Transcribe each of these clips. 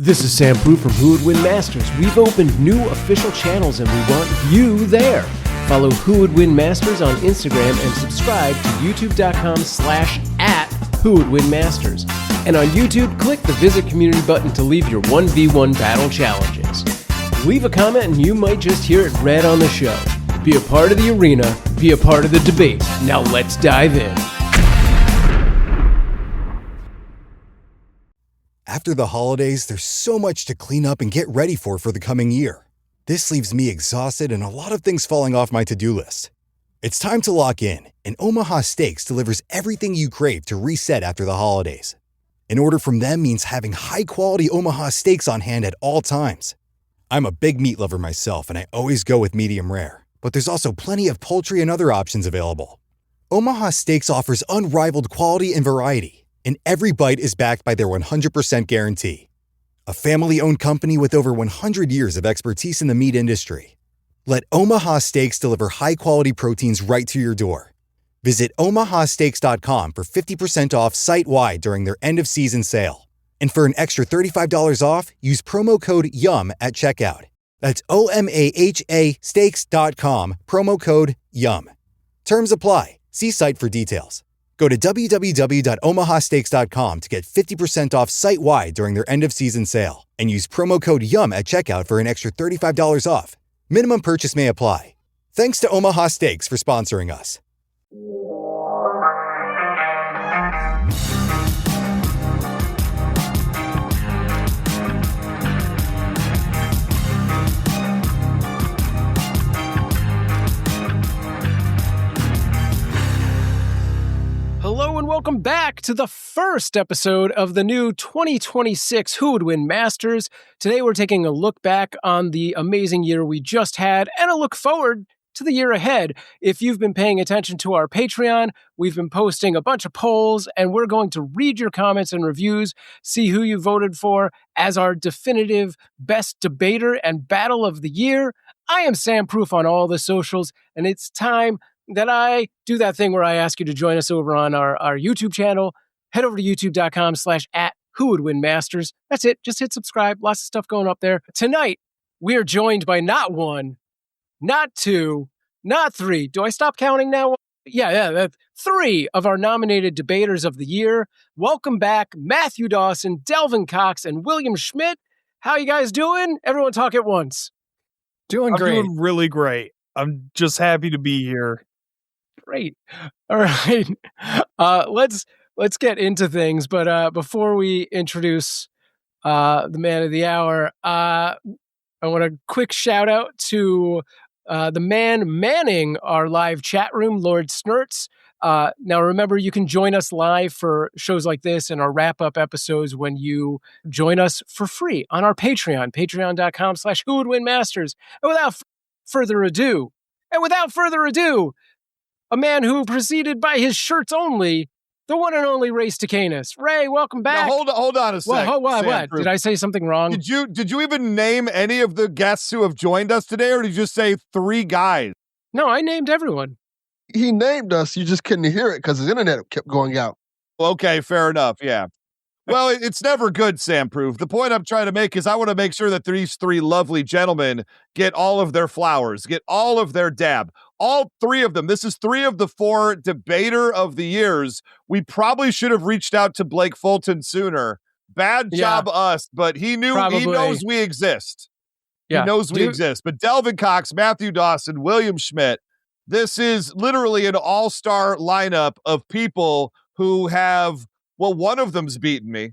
This is Sam Prue from Who Would Win Masters. We've opened new official channels and we want you there. Follow Who Would Win Masters on Instagram and subscribe to youtube.com/@WhoWouldWinMasters. And on YouTube, click the Visit Community button to leave your 1v1 battle challenges. Leave a comment and you might just hear it read on the show. Be a part of the arena, be a part of the debate. Now let's dive in. After the holidays, there's so much to clean up and get ready for the coming year. This leaves me exhausted and a lot of things falling off my to-do list. It's time to lock in, and Omaha Steaks delivers everything you crave to reset after the holidays. An order from them means having high-quality Omaha steaks on hand at all times. I'm a big meat lover myself, and I always go with medium rare. But there's also plenty of poultry and other options available. Omaha Steaks offers unrivaled quality and variety, and every bite is backed by their 100% guarantee. A family-owned company with over 100 years of expertise in the meat industry. Let Omaha Steaks deliver high-quality proteins right to your door. Visit omahasteaks.com for 50% off site-wide during their end-of-season sale. And for an extra $35 off, use promo code YUM at checkout. That's OMAHA steaks.com, promo code YUM. Terms apply. See site for details. Go to www.omahasteaks.com to get 50% off site-wide during their end-of-season sale. And use promo code YUM at checkout for an extra $35 off. Minimum purchase may apply. Thanks to Omaha Steaks for sponsoring us. Hello and welcome back to the first episode of the new 2026 Who Would Win Masters. Today we're taking a look back on the amazing year we just had and a look forward to the year ahead. If you've been paying attention to our Patreon, we've been posting a bunch of polls and we're going to read your comments and reviews, see who you voted for as our definitive best debater and battle of the year. I am Sam Proof on all the socials, and it's time that I do that thing where I ask you to join us over on our YouTube channel. Head over to youtube.com/@WhoWouldWinMasters. That's it. Just hit subscribe. Lots of stuff going up there. Tonight, we are joined by not one, not two, not three. Do I stop counting now? Yeah. Three of our nominated debaters of the year. Welcome back, Matthew Dawson, Delvin Cox, and William Schmitt. How you guys doing? Everyone talk at once. Doing great. I'm doing really great. I'm just happy to be here. Great. All right. Let's get into things. But before we introduce the man of the hour, I want a quick shout out to the man manning our live chat room, Lord Snurts. Now, remember, you can join us live for shows like this and our wrap-up episodes when you join us for free on our Patreon, patreon.com/WhoWouldWinMasters. And without further ado, a man who preceded by his shirts only, the one and only Ray Stakenas. Ray, welcome back. Now, hold on a second. What? Did I say something wrong? Did you even name any of the guests who have joined us today, or did you just say three guys? No, I named everyone. He named us. You just couldn't hear it because his internet kept going out. Okay, fair enough. Yeah. Well, it's never good, Sam Proof. The point I'm trying to make is I want to make sure that these three lovely gentlemen get all of their flowers, get all of their dab. All three of them. This is 3 of the 4 debater of the years. We probably should have reached out to Blake Fulton sooner. Bad job us, but he knows we exist. Yeah. He knows we exist. But Delvin Cox, Matthew Dawson, William Schmitt, this is literally an all-star lineup of people who have, well, one of them's beaten me.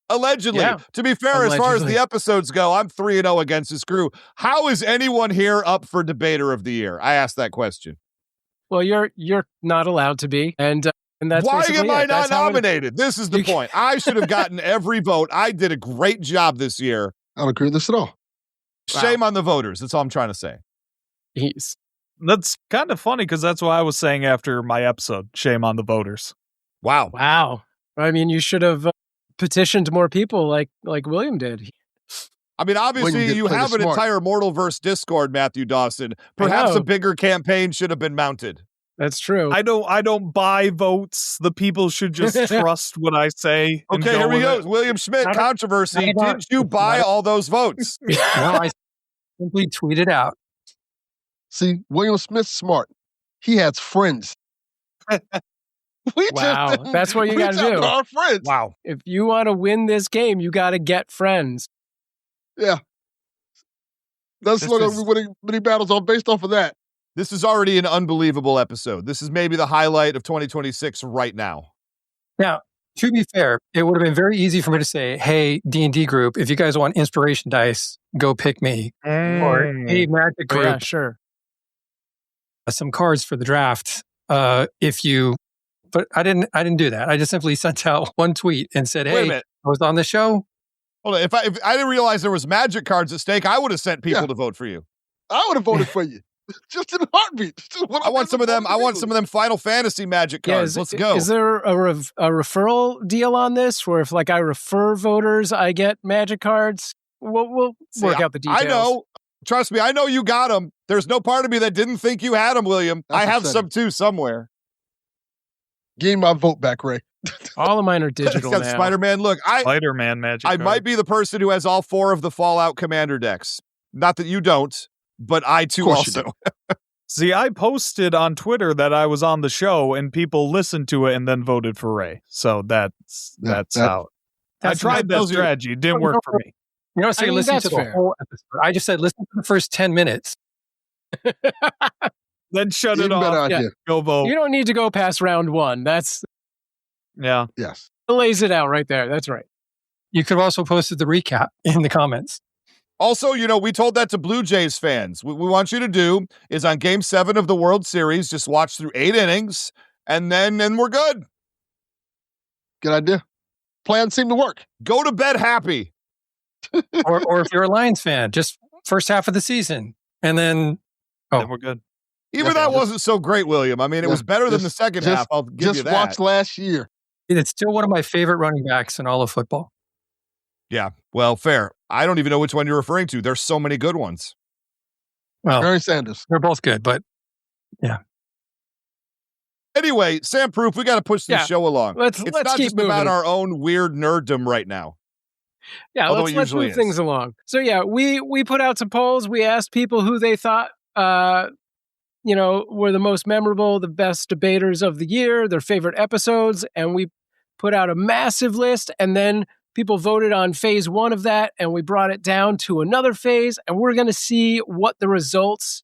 Allegedly. Yeah. To be fair, as far as the episodes go, I'm 3-0 against this crew. How is anyone here up for debater of the year? I asked that question. Well, you're not allowed to be, and that's why am I it. not nominated? This is the point. I should have gotten every vote. I did a great job this year. I don't agree with this at all. Shame on the voters. That's all I'm trying to say. That's kind of funny because that's what I was saying after my episode. Shame on the voters. Wow. I mean, you should have petitioned more people like William did. I mean, obviously, you have an entire Mortalverse Discord, Matthew Dawson. Perhaps a bigger campaign should have been mounted. That's true. I don't buy votes. The people should just trust what I say. and Okay, here we with go. it. William Schmitt Not a- controversy. not about- Did you buy not- all those votes? No, I simply tweeted out. See, William Smith's smart. He has friends. Wow, that's what you gotta reach out do. to our friends. Wow. If you want to win this game, you got to get friends. Yeah. That's This look is- winning many battles all based off of that. This is already an unbelievable episode. This is maybe the highlight of 2026 right now. Now, to be fair, it would have been very easy for me to say, "Hey, D&D group, if you guys want inspiration dice, go pick me." Or, "Hey, Magic Oh, group, yeah, sure. some cards for the draft." If you, but I didn't do that. I just simply sent out one tweet and said, Wait a "Hey, minute. I was on the show." Hold on. If I didn't realize there was Magic cards at stake, I would have sent people Yeah. to vote for you. I would have voted for you. Just in a heartbeat. I want some of them. I want some of them Final Fantasy Magic cards. Let's go. Is there a referral deal on this where if like I refer voters, I get Magic cards? We'll See, work out the details. I know. Trust me, I know you got them. There's no part of me that didn't think you had them, William. That's I have upsetting. some too somewhere. Give me my vote back, Ray. All of mine are It's digital got now. Spider-Man. Look, I Spider-Man magic. might card. be the person who has all 4 of the Fallout Commander decks. Not that you don't, but I too Of course you also. See, I posted on Twitter that I was on the show, and people listened to it and then voted for Ray. So that's that- how. I tried that those are- strategy. It didn't work for me. You don't say I mean, listen that's to the fair. whole episode. I just said listen to the first 10 minutes. Then shut Even it better off. idea. Go vote. You don't need to go past round one. That's Yeah. Yes. lays it out right there. That's right. You could have also posted the recap in the comments. Also, we told that to Blue Jays fans. What we want you to do is on Game 7 of the World Series, just watch through 8 innings, and then we're good. Good idea. Plan seemed to work. Go to bed happy. or if you're a Lions fan, just first half of the season. And then, Then we're good. Even Yeah, that just- wasn't so great, William. I mean, it was better than the just- second just- half. I'll give you Just that. watch last year. it's still one of my favorite running backs in all of football. Yeah, well, fair. I don't even know which one you're referring to. There's so many good ones. Well, Barry Sanders. they're both good, but Anyway, Sam Proof, we got to push this Yeah. show along. Let's It's let's not keep just moving. about our own weird nerddom right now. Yeah, Although let's it usually move is. things along. So yeah, we put out some polls. We asked people who they thought were the most memorable, the best debaters of the year, their favorite episodes, and we put out a massive list, and then people voted on phase 1 of that, and we brought it down to another phase, and we're going to see what the results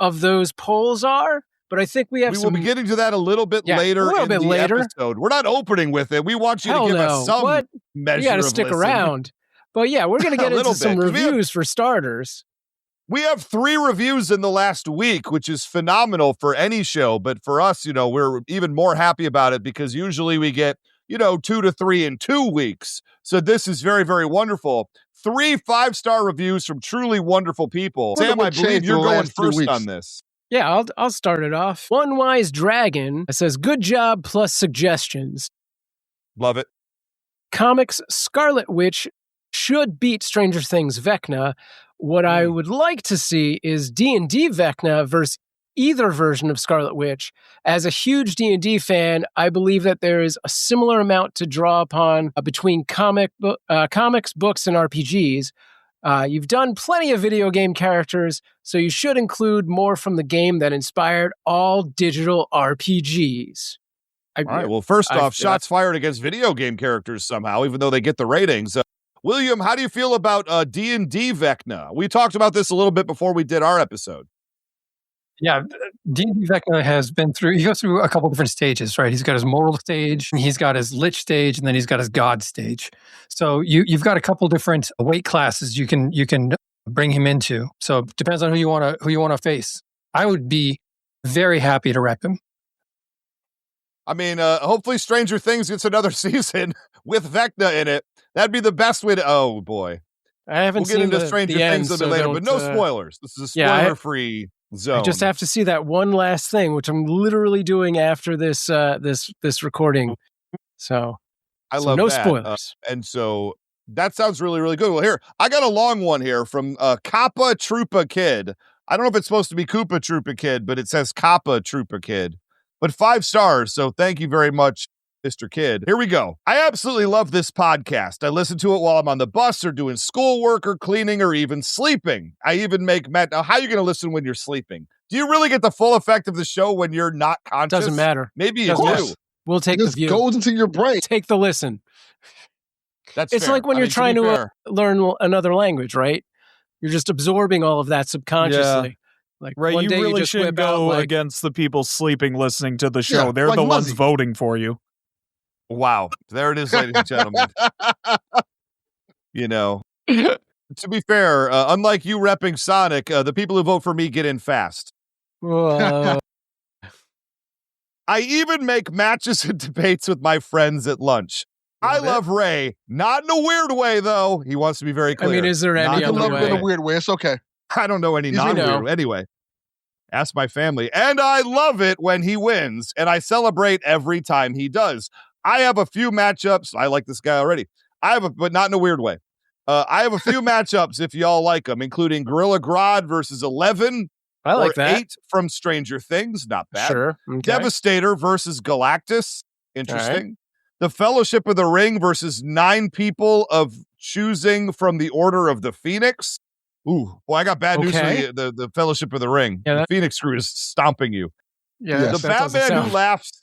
of those polls are. But I think we have We will some be getting to that a little bit later a little in bit the later. episode. We're not opening with it. We want you Hell to give no. us some What? measure You got to of stick listen. around. But yeah, we're going to A get into little some bit, 'cause we have- reviews for starters. We have 3 reviews in the last week, which is phenomenal for any show. But for us, we're even more happy about it because usually we get, 2 to 3 in 2 weeks. So this is very, very wonderful. 3 5-star reviews from truly wonderful people. Wonder Sam, I what believe changed you're in the going last 3 first weeks. on this. Yeah, I'll start it off. One Wise Dragon says, "Good job plus suggestions. Love it. Comics Scarlet Witch should beat Stranger Things Vecna. What I would like to see is D&D Vecna versus either version of Scarlet Witch. As a huge D&D fan, I believe that there is a similar amount to draw upon between comics, books, and RPGs. You've done plenty of video game characters, so you should include more from the game that inspired all digital RPGs." All right. Well, first I- off, shots fired against video game characters somehow, even though they get the ratings. William, how do you feel about D&D Vecna? We talked about this a little bit before we did our episode. yeah, D&D Vecna he goes through a couple different stages, right? He's got his moral stage, he's got his lich stage, and then he's got his god stage. So you've got a couple different weight classes you can bring him into. So it depends on who you want to face. I would be very happy to rep him. I mean, hopefully Stranger Things gets another season with Vecna in it. That'd be the best way to... Oh, boy. I haven't We'll get seen into the, Stranger the Things end, a bit so later, don't, but no spoilers. This is a yeah, I- spoiler-free zone. I just have to see that one last thing, which I'm literally doing after this this recording. So I love no that. spoilers. And so that sounds really, really good. Well, here, I got a long one here from Kappa Troopa Kid. I don't know if it's supposed to be Koopa Troopa Kid, but it says Kappa Troopa Kid. but 5 stars. So thank you very much, Mr. Kid. Here we go. I absolutely love this podcast. I listen to it while I'm on the bus or doing schoolwork or cleaning or even sleeping. I even make Now, how are you going to listen when you're sleeping? Do you really get the full effect of the show when you're not conscious? Doesn't matter. Maybe you Doesn't do. matter. We'll take It the just view. goes into your brain. Take the listen. That's It's fair. like when I you're mean, trying be to fair. learn another language, right? You're just absorbing all of that subconsciously. Like Right, one you day really you just shouldn't whip out go like, against the people sleeping listening to the show. Yeah, They're like the ones Muzzy. voting for you. Wow. There it is, ladies and gentlemen. To be fair, unlike you repping Sonic, the people who vote for me get in fast. whoa. I even make matches and debates with my friends at lunch. I Love it. love Ray. Not in a weird way, though. He wants to be very I clear. mean, is there Not any You can in a other love it in way? a weird way. It's okay. I don't know any Yes, we non-weird. know. Anyway, ask my family. And I love it when he wins, and I celebrate every time he does. I have a few matchups. I like this guy already. But not in a weird way. I have a few matchups if y'all like them, including Gorilla Grodd versus 11 I like or that. 8 from Stranger Things. Not bad. Sure. Okay. Devastator versus Galactus. Interesting. The Fellowship of the Ring versus 9 people of choosing from the Order of the Phoenix. Ooh, boy, I got bad news for Okay. you. The Fellowship of the Ring. Yeah, The that- Phoenix crew is stomping you. Yeah, Yes. The that doesn't Batman who sound- laughs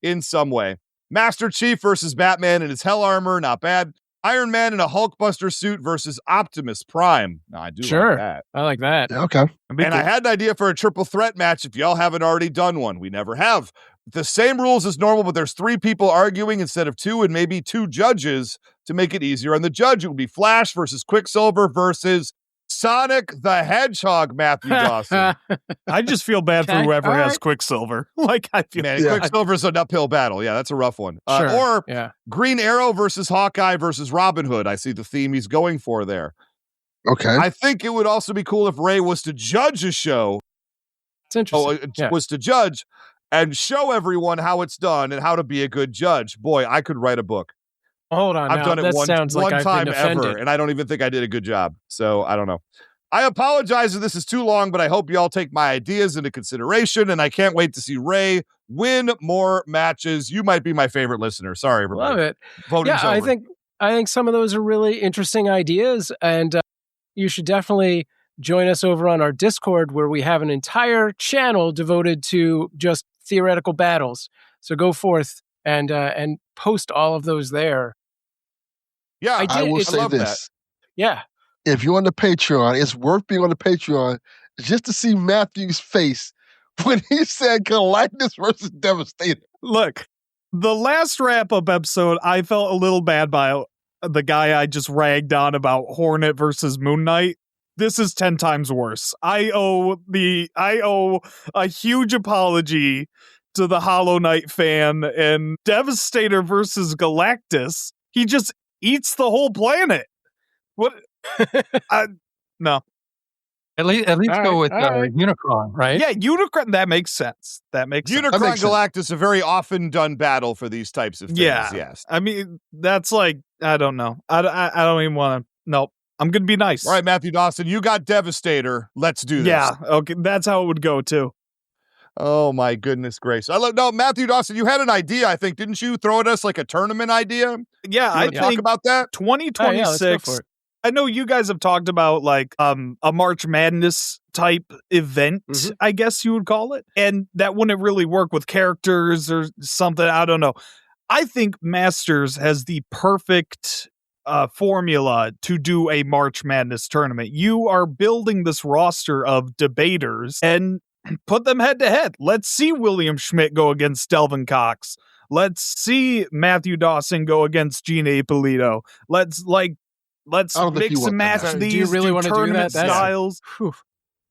in some way. Master Chief versus Batman in his hell armor. Not bad. Iron Man in a Hulkbuster suit versus Optimus Prime. No, I do Sure. like that. I like that. Yeah, okay. And I had an idea for a triple threat match if y'all haven't already done one. We never have. The same rules as normal, but there's 3 people arguing instead of 2 and maybe 2 judges to make it easier on the judge. It would be Flash versus Quicksilver versus Sonic the Hedgehog, Matthew Dawson. I just feel bad for Okay, whoever all has right. Quicksilver. Like, I feel Man, Yeah. Quicksilver's an uphill battle. Yeah, that's a rough one. Sure. Or yeah. Green Arrow versus Hawkeye versus Robin Hood. I see the theme he's going for there. Okay. I think it would also be cool if Ray was to judge a show. It's interesting. Yeah. Was to judge and show everyone how it's done and how to be a good judge. Boy, I could write a book. Hold on. I've now. done it that one sounds like I've time been ever, offended. and I don't even think I did a good job. So I don't know. I apologize if this is too long, but I hope y'all take my ideas into consideration, and I can't wait to see Ray win more matches. You might be my favorite listener. Sorry, everybody. Love it. Voting's Yeah, over. I think some of those are really interesting ideas, and you should definitely join us over on our Discord, where we have an entire channel devoted to just theoretical battles. So go forth and post all of those there. Yeah, I I did- will it's- say love that. this. Yeah, If you're on the Patreon, it's worth being on the Patreon just to see Matthew's face when he said Galactus versus Devastator. Look, the last wrap-up episode, I felt a little bad by the guy I just ragged on about Hornet versus Moon Knight. This is 10 times worse. I owe a huge apology to the Hollow Knight fan, and Devastator versus Galactus. He just eats the whole planet. What? No. At least All go with right, all right. Unicron, right? Yeah, Unicron. That makes sense. That makes sense. Unicron makes sense. Galactus, a very often done battle for these types of things. Yeah. Yes. I mean, that's like, I don't know. I don't even want to. Nope. I'm going to be nice. All right, Matthew Dawson, you got Devastator. Let's do this. Yeah. Okay. That's how it would go too. Oh my goodness gracious! No, Matthew Dawson, you had an idea. I think, didn't you throw at us like a tournament idea? Yeah. You I want to talk think about that? Oh, yeah, let's go 2026. for it. I know you guys have talked about like a March Madness type event, Mhm. I guess you would call it. And that wouldn't really work with characters or something. I don't know. I think Masters has the perfect formula to do a March Madness tournament. You are building this roster of debaters and put them head to head. Let's see William Schmitt go against Delvin Cox. Let's see Matthew Dawson go against Gina Ippolito. Let's I don't think mix you and want that. match Do these you really wanna do that? tournament That's- styles. Whew.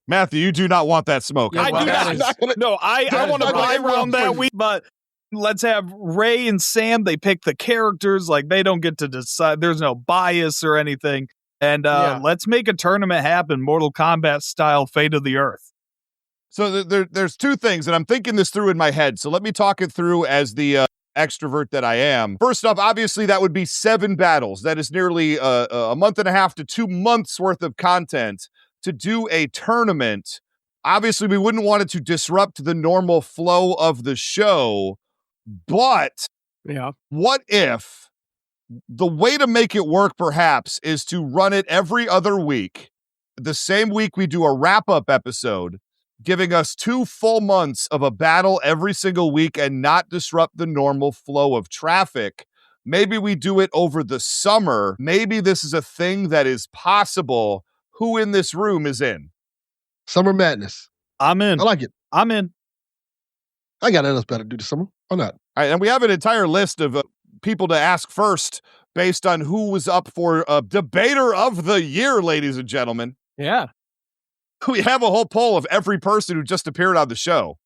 Matthew, you do not want that smoke. Yeah, I well, do that not. is- No, I that want to is buy not- around that week, but let's have Ray and Sam. They pick the characters. Like, they don't get to decide. There's no bias or anything. And Yeah. let's make a tournament happen, Mortal Kombat style, Fate of the Earth. So there's 2 things, and I'm thinking this through in my head. So let me talk it through as the extrovert that I am. First off, obviously that would be 7 battles. That is nearly a month and a half to 2 months worth of content to do a tournament. Obviously, we wouldn't want it to disrupt the normal flow of the show, but what if the way to make it work perhaps is to run it every other week, the same week we do a wrap-up episode, giving us 2 full months of a battle every single week and not disrupt the normal flow of traffic. Maybe we do it over the summer. Maybe this is a thing that is possible. Who in this room is in? Summer Madness. I'm in. I like it. I'm in. I got nothing else better to do this summer. Why not? All right, and we have an entire list of people to ask first based on who was up for Debater of the Year, ladies and gentlemen. Yeah. We have a whole poll of every person who just appeared on the show.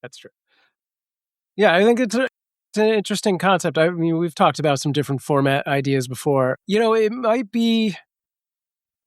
That's true. Yeah, I think it's an interesting concept. I mean, we've talked about some different format ideas before. It might be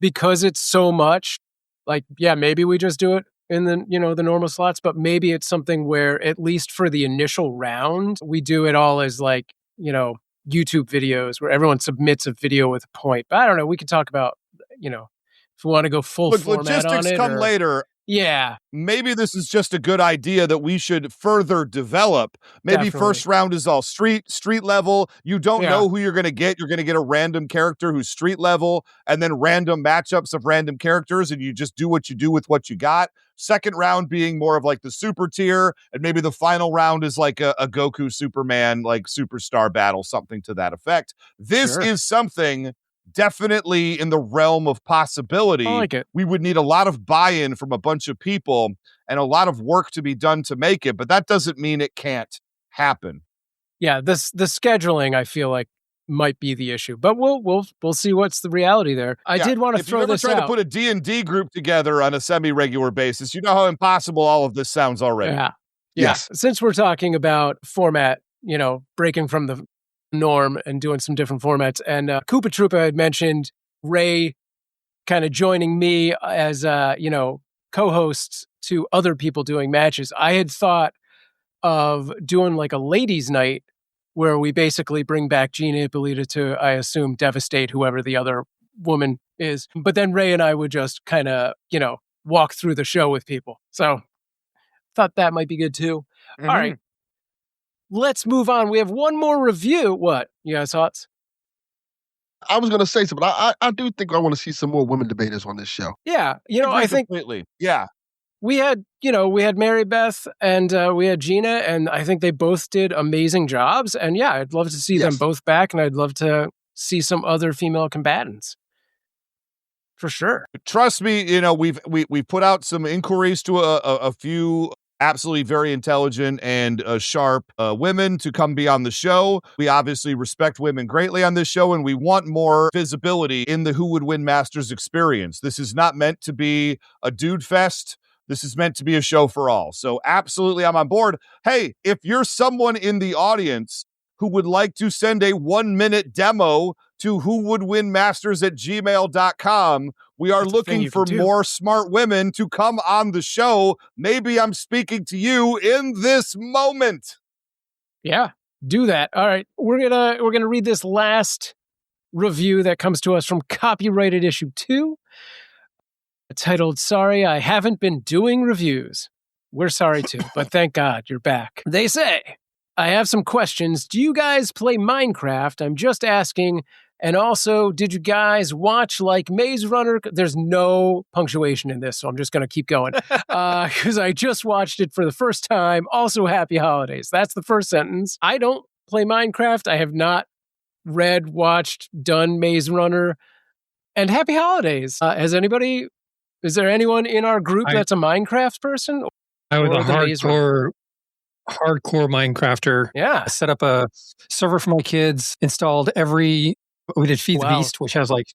because it's so much, like, yeah, maybe we just do it in the, the normal slots, but maybe it's something where, at least for the initial round, we do it all as like, YouTube videos where everyone submits a video with a point. But I don't know. We could talk about, if we want to go full format on it. Logistics come later. Yeah. Maybe this is just a good idea that we should further develop. Maybe Definitely. First round is all street level. You don't know who you're going to get. You're going to get a random character who's street level, and then random matchups of random characters, and you just do what you do with what you got. Second round being more of like the super tier, and maybe the final round is like a Goku Superman, like superstar battle, something to that effect. This is something definitely in the realm of possibility. I like it. We would need a lot of buy-in from a bunch of people and a lot of work to be done to make it, but that doesn't mean it can't happen. Yeah, the scheduling, I feel like, might be the issue, but we'll see what's the reality there. I did want to throw this out. If you ever try to put a D&D group together on a semi-regular basis, you know how impossible all of this sounds already. Yeah. Yes. Since we're talking about format, breaking from the norm and doing some different formats, and Koopa Troopa had mentioned Ray kind of joining me as co-hosts to other people doing matches. I had thought of doing like a ladies' night where we basically bring back Gina Ippolita to, I assume, devastate whoever the other woman is. But then Ray and I would just kind of, walk through the show with people. So thought that might be good too. Mm-hmm. All right. Let's move on. We have one more review. What? You guys thoughts? I was going to say something. I do think I want to see some more women debaters on this show. Yeah. I think completely. Yeah. we had Mary Beth and we had Gina, and I think they both did amazing jobs. And yeah, I'd love to see them both back, and I'd love to see some other female combatants. For sure. Trust me, we've put out some inquiries to a few absolutely very intelligent and sharp women to come be on the show. We obviously respect women greatly on this show, and we want more visibility in the Who Would Win Masters experience. This is not meant to be a dude fest. This is meant to be a show for all. So absolutely, I'm on board. Hey, if you're someone in the audience who would like to send a 1-minute demo to whowouldwinmasters@gmail.com, we are looking for more smart women to come on the show. Maybe I'm speaking to you in this moment. Yeah, do that. All right. We're gonna read this last review that comes to us from Copyrighted Issue 2, titled, "Sorry, I haven't been doing reviews." We're sorry too, but thank God you're back. They say, "I have some questions. Do you guys play Minecraft? I'm just asking. And also, did you guys watch like Maze Runner?" There's no punctuation in this, so I'm just going to keep going. Because I just watched it for the first time. Also, happy holidays. That's the first sentence. I don't play Minecraft. I have not read, watched, done Maze Runner. And happy holidays. Is there anyone in our group that's a Minecraft person? I was a hardcore Minecrafter. Yeah. I set up a server for my kids, installed we did Feed the Beast, which has like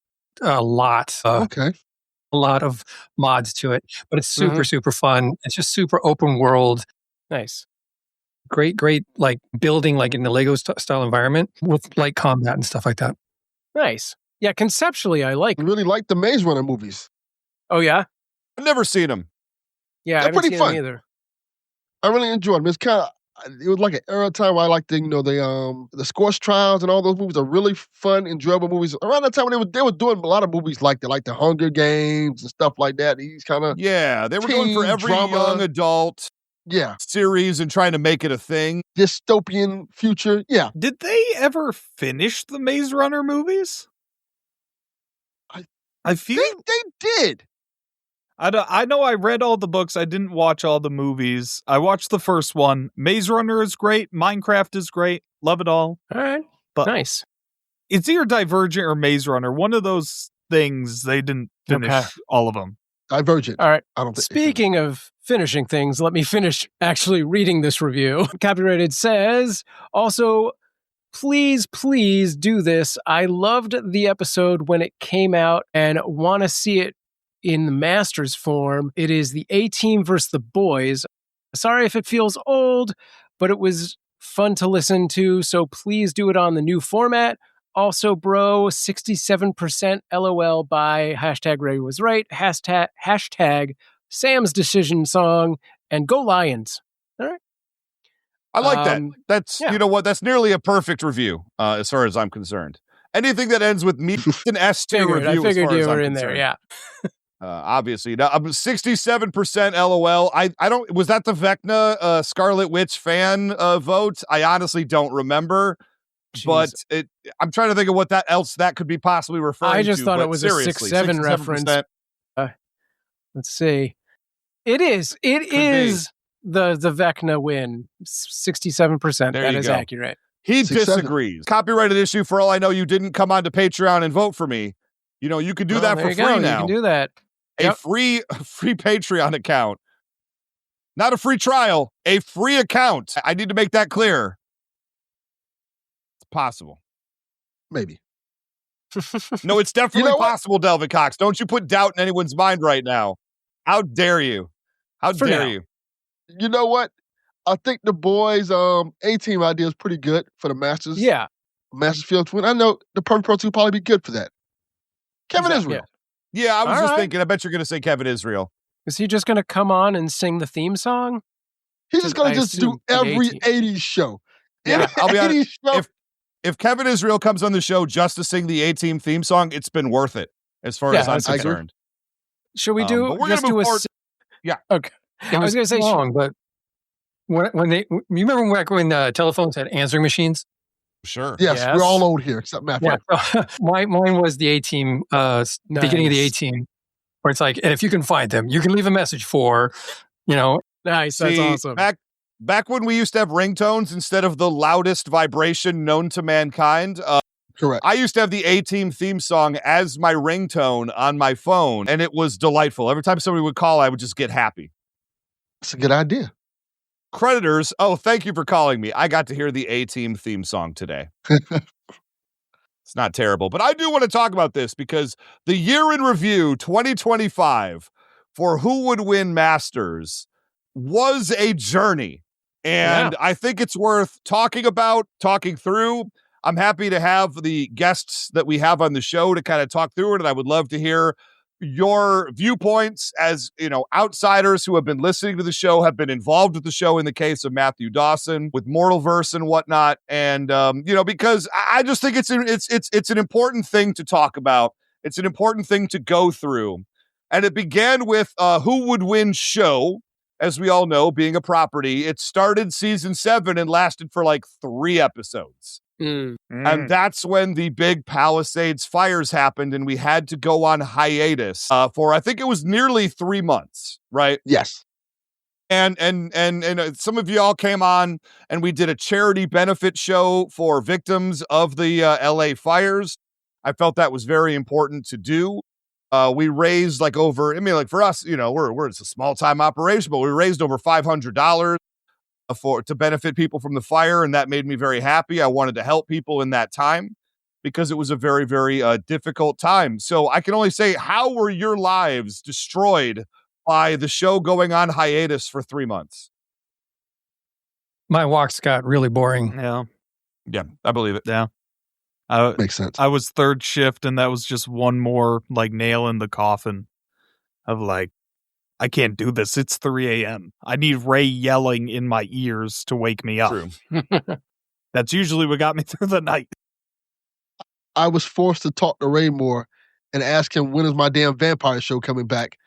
a lot of mods to it, but it's super, super fun. It's just super open world. Nice. Great, like building like in the Lego style environment with like combat and stuff like that. Nice. Yeah, conceptually, I really like the Maze Runner movies. Oh, yeah? I've never seen them. Yeah, I haven't seen them either. I really enjoy them. It's kind of, it was like an era time where I liked the Scorch Trials and all those movies are really fun, enjoyable movies. Around that time when they were doing a lot of movies like that, like the Hunger Games and stuff like that. These kind of Yeah, they were going for every drama. young adult series and trying to make it a thing. Dystopian future. Yeah. Did they ever finish the Maze Runner movies? I feel they did. I know I read all the books. I didn't watch all the movies. I watched the first one. Maze Runner is great. Minecraft is great. Love it all. All right. But nice. It's either Divergent or Maze Runner. One of those things, they didn't finish all of them. Divergent. All right. I don't think Speaking of finishing things, let me finish actually reading this review. Copyrighted says, also, please do this. I loved the episode when it came out and want to see it in the Masters form. It is the A-Team versus the boys. Sorry if it feels old, but it was fun to listen to, so please do it on the new format. Also, bro, 67% LOL by hashtag Ray was right, hashtag Sam's decision song, and go Lions. All right. I like that. That's, you know what, that's nearly a perfect review as far as I'm concerned. Anything that ends with me, an S-tier review. I figured you were in concerned. there, yeah. Obviously. Now, I'm 67% LOL. I don't, was that the Vecna Scarlet Witch fan vote? I honestly don't remember. Jeez. But I'm trying to think of what else that could be possibly referring to. I just thought it was seriously, a 6-7 reference. Let's see. It is the Vecna win. 67%. That is accurate. He disagrees. Copyrighted issue. For all I know, you didn't come onto Patreon and vote for me. You know, you could do that for free now. You can do that. A free Patreon account. Not a free trial, a free account. I need to make that clear. It's possible. Maybe. No, it's definitely possible, Delvin Cox. Don't you put doubt in anyone's mind right now. How dare you? How dare you? You know what? I think the boys' A-Team idea is pretty good for the Masters. Yeah. Masters Field Twin. I know the Perfect Pro 2 would probably be good for that. Kevin Israel. Yeah, I was just thinking, I bet you're going to say Kevin Israel. Is he just going to come on and sing the theme song? He's just going to just do every 80s show. Yeah, I'll be honest. If Kevin Israel comes on the show just to sing the A-Team theme song, it's been worth it as far as I'm concerned. Should we do just do a... Yeah. Okay. I was going to say... long, but when you remember back when telephones had answering machines? Sure. Yes, we're all old here, except Matt. Yeah. Mine was the A-Team, beginning of the A-Team, where it's like, and if you can find them, you can leave a message for, Nice, that's awesome. Back when we used to have ringtones instead of the loudest vibration known to mankind. Correct. I used to have the A-Team theme song as my ringtone on my phone, and it was delightful. Every time somebody would call, I would just get happy. That's a good idea. Creditors, thank you for calling me. I got to hear the A-Team theme song today. It's not terrible, but I do want to talk about this because the year in review 2025 for Who Would Win Masters was a journey. And I think it's worth talking through. I'm happy to have the guests that we have on the show to kind of talk through it. And I would love to hear your viewpoints as, outsiders who have been listening to the show, have been involved with the show in the case of Matthew Dawson with Mortalverse and whatnot. And, because I just think it's an important thing to talk about. It's an important thing to go through. And it began with Who Would Win show, as we all know, being a property. It started season 7 and lasted for like 3 episodes. And that's when the big Palisades fires happened and we had to go on hiatus for, I think it was nearly 3 months, right? Yes. And some of y'all came on and we did a charity benefit show for victims of the LA fires. I felt that was very important to do. We raised for us, it's a small time operation, but we raised over $500 to benefit people from the fire. And that made me very happy. I wanted to help people in that time because it was a very, very difficult time. So I can only say, how were your lives destroyed by the show going on hiatus for 3 months? My walks got really boring. Yeah, I believe it. Yeah. Makes sense. I was third shift and that was just one more nail in the coffin of I can't do this. It's 3 a.m. I need Ray yelling in my ears to wake me up. True. That's usually what got me through the night. I was forced to talk to Ray more and ask him, when is my damn vampire show coming back?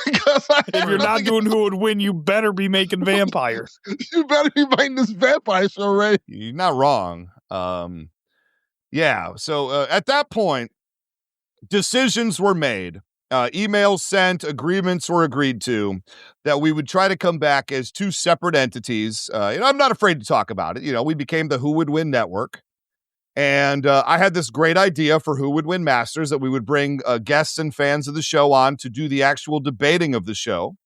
Because if you're not doing Who Would Win, you better be making vampires. You better be making this vampire show, Ray. You're not wrong. Yeah. So at that point, decisions were made. Emails sent, agreements were agreed to that we would try to come back as two separate entities. I'm not afraid to talk about it. We became the Who Would Win Network. And I had this great idea for Who Would Win Masters, that we would bring guests and fans of the show on to do the actual debating of the show.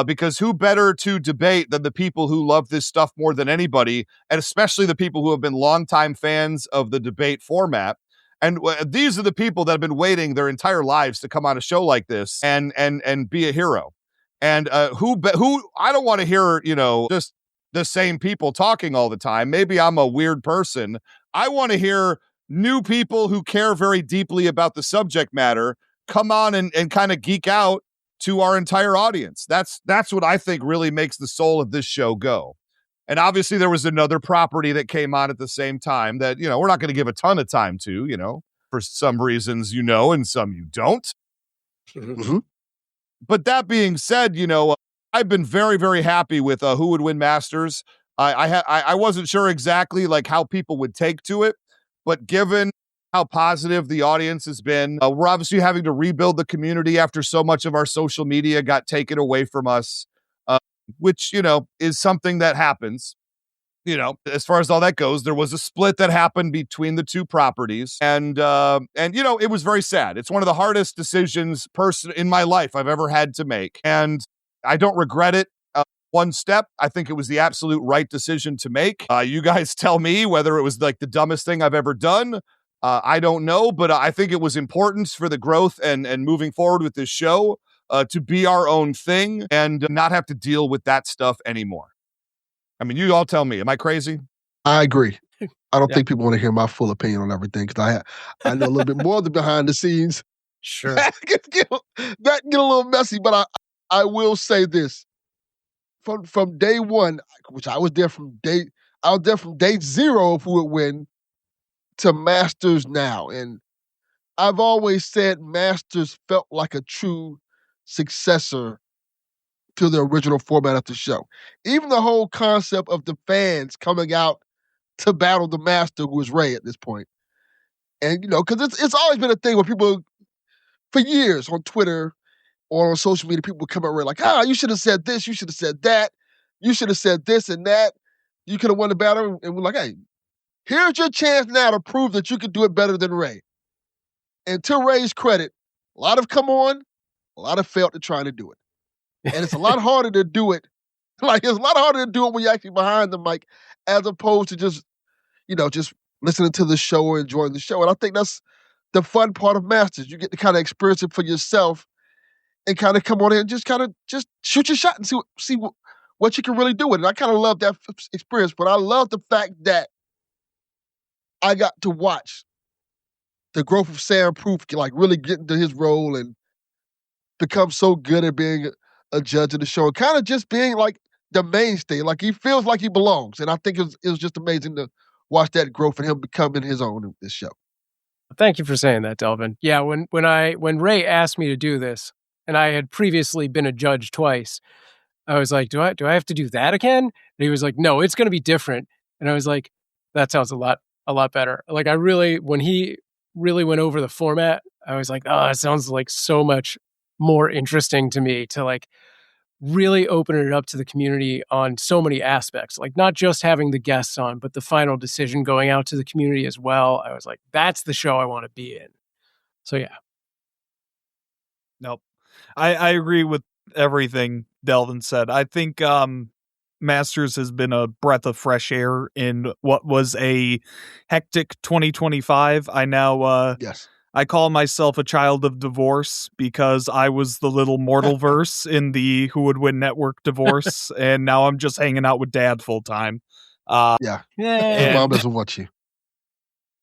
Because who better to debate than the people who love this stuff more than anybody, and especially the people who have been longtime fans of the debate format. And these are the people that have been waiting their entire lives to come on a show like this and be a hero. And who I don't want to hear, just the same people talking all the time. Maybe I'm a weird person. I want to hear new people who care very deeply about the subject matter come on and kind of geek out to our entire audience. That's what I think really makes the soul of this show go. And obviously there was another property that came on at the same time that, we're not going to give a ton of time to, for some reasons, and some you don't. Mm-hmm. But that being said, I've been very, very happy with Who Would Win Masters. I wasn't sure exactly like how people would take to it, but given how positive the audience has been, we're obviously having to rebuild the community after so much of our social media got taken away from us, which, is something that happens. As far as all that goes, there was a split that happened between the two properties, and it was very sad. It's one of the hardest decisions in my life I've ever had to make, and I don't regret it. One step, I think it was the absolute right decision to make. You guys tell me whether it was like the dumbest thing I've ever done. I don't know, but I think it was important for the growth and moving forward with this show to be our own thing and not have to deal with that stuff anymore. I mean, you all tell me, am I crazy? I agree. I don't think people want to hear my full opinion on everything because I know a little bit more of the behind the scenes. Sure. That can get a little messy, but I will say this. From day one, which I was there from day zero of Who Would Win to Masters now. And I've always said Masters felt like a true successor to the original format of the show. Even the whole concept of the fans coming out to battle the master, who is Ray at this point. And, because it's always been a thing where people, for years on Twitter or on social media, people would come out like, you should have said this, you should have said that, you should have said this and that, you could have won the battle. And we're like, hey, here's your chance now to prove that you can do it better than Ray. And to Ray's credit, a lot have come on, a lot have failed to try to do it. And it's a lot harder to do it. Like, it's a lot harder to do it when you're actually behind the mic, as opposed to just listening to the show or enjoying the show. And I think that's the fun part of Masters. You get to kind of experience it for yourself and kind of come on in and just shoot your shot and see what you can really do with it. And I kind of love that experience, but I love the fact that I got to watch the growth of Sam Proof, like really get into his role and become so good at being a judge of the show and kind of just being like the mainstay. Like, he feels like he belongs. And I think it was just amazing to watch that growth and him becoming his own in this show. Thank you for saying that, Delvin. Yeah, when Ray asked me to do this, and I had previously been a judge twice, I was like, do I have to do that again? And he was like, no, it's going to be different. And I was like, that sounds a lot better. Like, when he really went over the format, I was like, oh, it sounds like so much more interesting to me to like really open it up to the community on so many aspects, like not just having the guests on, but the final decision going out to the community as well. I was like, that's the show I want to be in. So yeah. Nope. I agree with everything Delvin said. I think Masters has been a breath of fresh air in what was a hectic 2025. I now yes. I call myself a child of divorce because I was the little mortal verse in the Who Would Win Network divorce, and now I'm just hanging out with Dad full time. Yeah. His mom doesn't want you.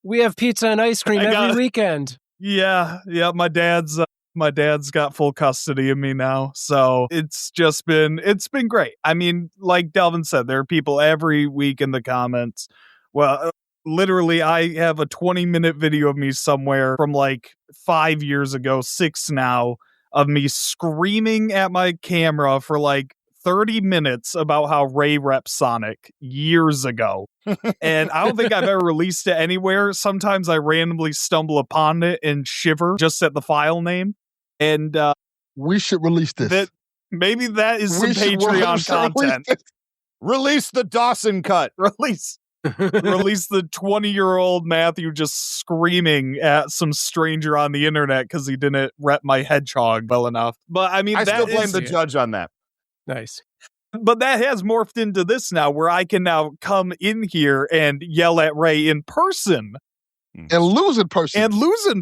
We have pizza and ice cream every weekend. Yeah. My dad's My dad's got full custody of me now. So it's been great. I mean, like Delvin said, there are people every week in the comments. Well, literally, I have a 20-minute video of me somewhere from like 5 years ago, 6 now, of me screaming at my camera for like 30 minutes about how Ray reps Sonic years ago. And I don't think I've ever released it anywhere. Sometimes I randomly stumble upon it and shiver just at the file name. And we should release this. Maybe that is some Patreon content. Release the Dawson cut. Release the 20-year-old Matthew just screaming at some stranger on the internet because he didn't rep my hedgehog well enough. But I mean, I still blame the judge on that. Nice. But that has morphed into this now, where I can now come in here and yell at Ray in person. And lose in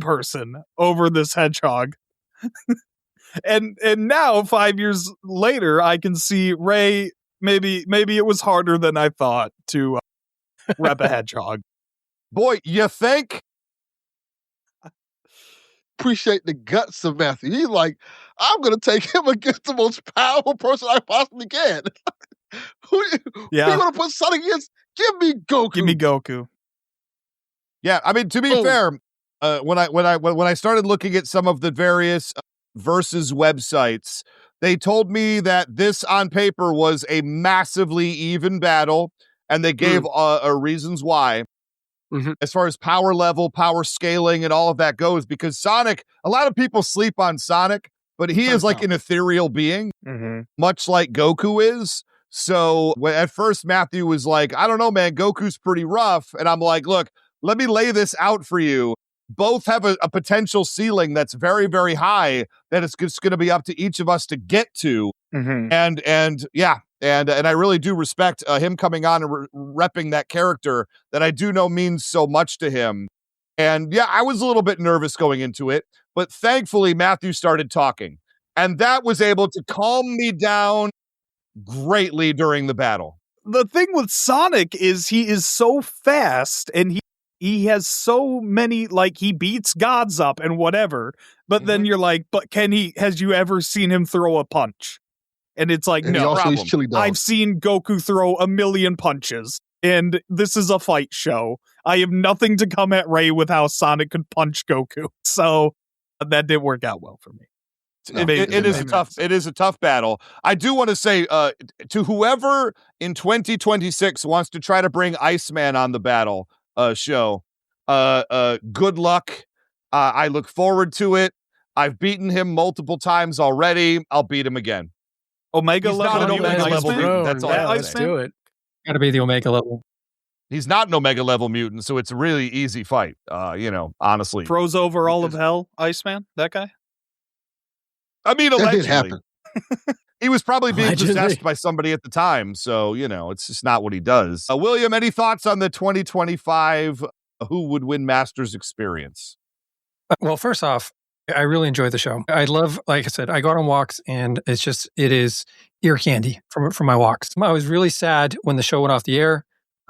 person. Over this hedgehog. and now, 5 years later, I can see Ray, maybe it was harder than I thought to rep a hedgehog. Boy, you think? Appreciate the guts of Matthew. He's like, I'm going to take him against the most powerful person I possibly can. Who you going to put Sonic against? Give me Goku. Yeah, I mean, to be fair, when I started looking at some of the various versus websites, they told me that this on paper was a massively even battle, and they gave reasons why. Mm-hmm. As far as power level, power scaling, and all of that goes, because Sonic, a lot of people sleep on Sonic, but he is like an ethereal being, much like Goku is. So at first Matthew was like, I don't know, man, Goku's pretty rough. And I'm like, look, let me lay this out for you. Both have a potential ceiling that's very, very high that it's just going to be up to each of us to get to. Mm-hmm. And I really do respect him coming on and repping that character that I do know means so much to him. And yeah, I was a little bit nervous going into it, but thankfully Matthew started talking, and that was able to calm me down greatly during the battle. The thing with Sonic is he is so fast, and he has so many, like, he beats gods up and whatever, but then you're like, but has you ever seen him throw a punch? And it's like, and no problem. I've seen Goku throw a million punches, and this is a fight show. I have nothing to come at Ray with how Sonic could punch Goku. So that didn't work out well for me. It is a tough battle. I do want to say to whoever in 2026 wants to try to bring Iceman on the battle show, good luck. I look forward to it. I've beaten him multiple times already. I'll beat him again. Omega He's level. not an Omega level mutant. That's all. Let's do it. Got to be the Omega level. He's not an Omega level mutant, so it's a really easy fight. Honestly, throws over all of hell, Iceman. That guy. I mean, that allegedly. did happen. He was probably being possessed by somebody at the time, so it's just not what he does. William, any thoughts on the 2025 Who Would Win Masters experience? Well, first off, I really enjoy the show. I love, like I said, I go on walks, and it is ear candy from my walks. I was really sad when the show went off the air.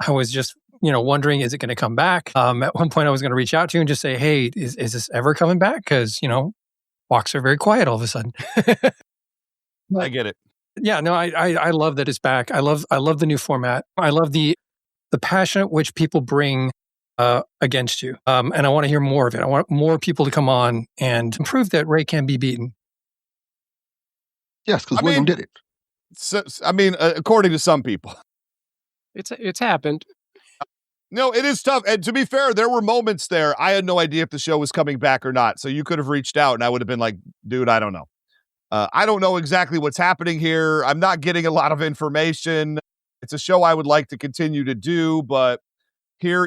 I was just, wondering, is it going to come back? At one point I was going to reach out to you and just say, hey, is this ever coming back? Because, walks are very quiet all of a sudden. I get it. Yeah, no, I love that it's back. I love the new format. I love the passion at which people bring against you. And I want to hear more of it. I want more people to come on and prove that Ray can be beaten. Yes, because William did it. So, according to some people. It's happened. No, it is tough. And to be fair, there were moments there. I had no idea if the show was coming back or not. So you could have reached out and I would have been like, dude, I don't know. I don't know exactly what's happening here. I'm not getting a lot of information. It's a show I would like to continue to do, but here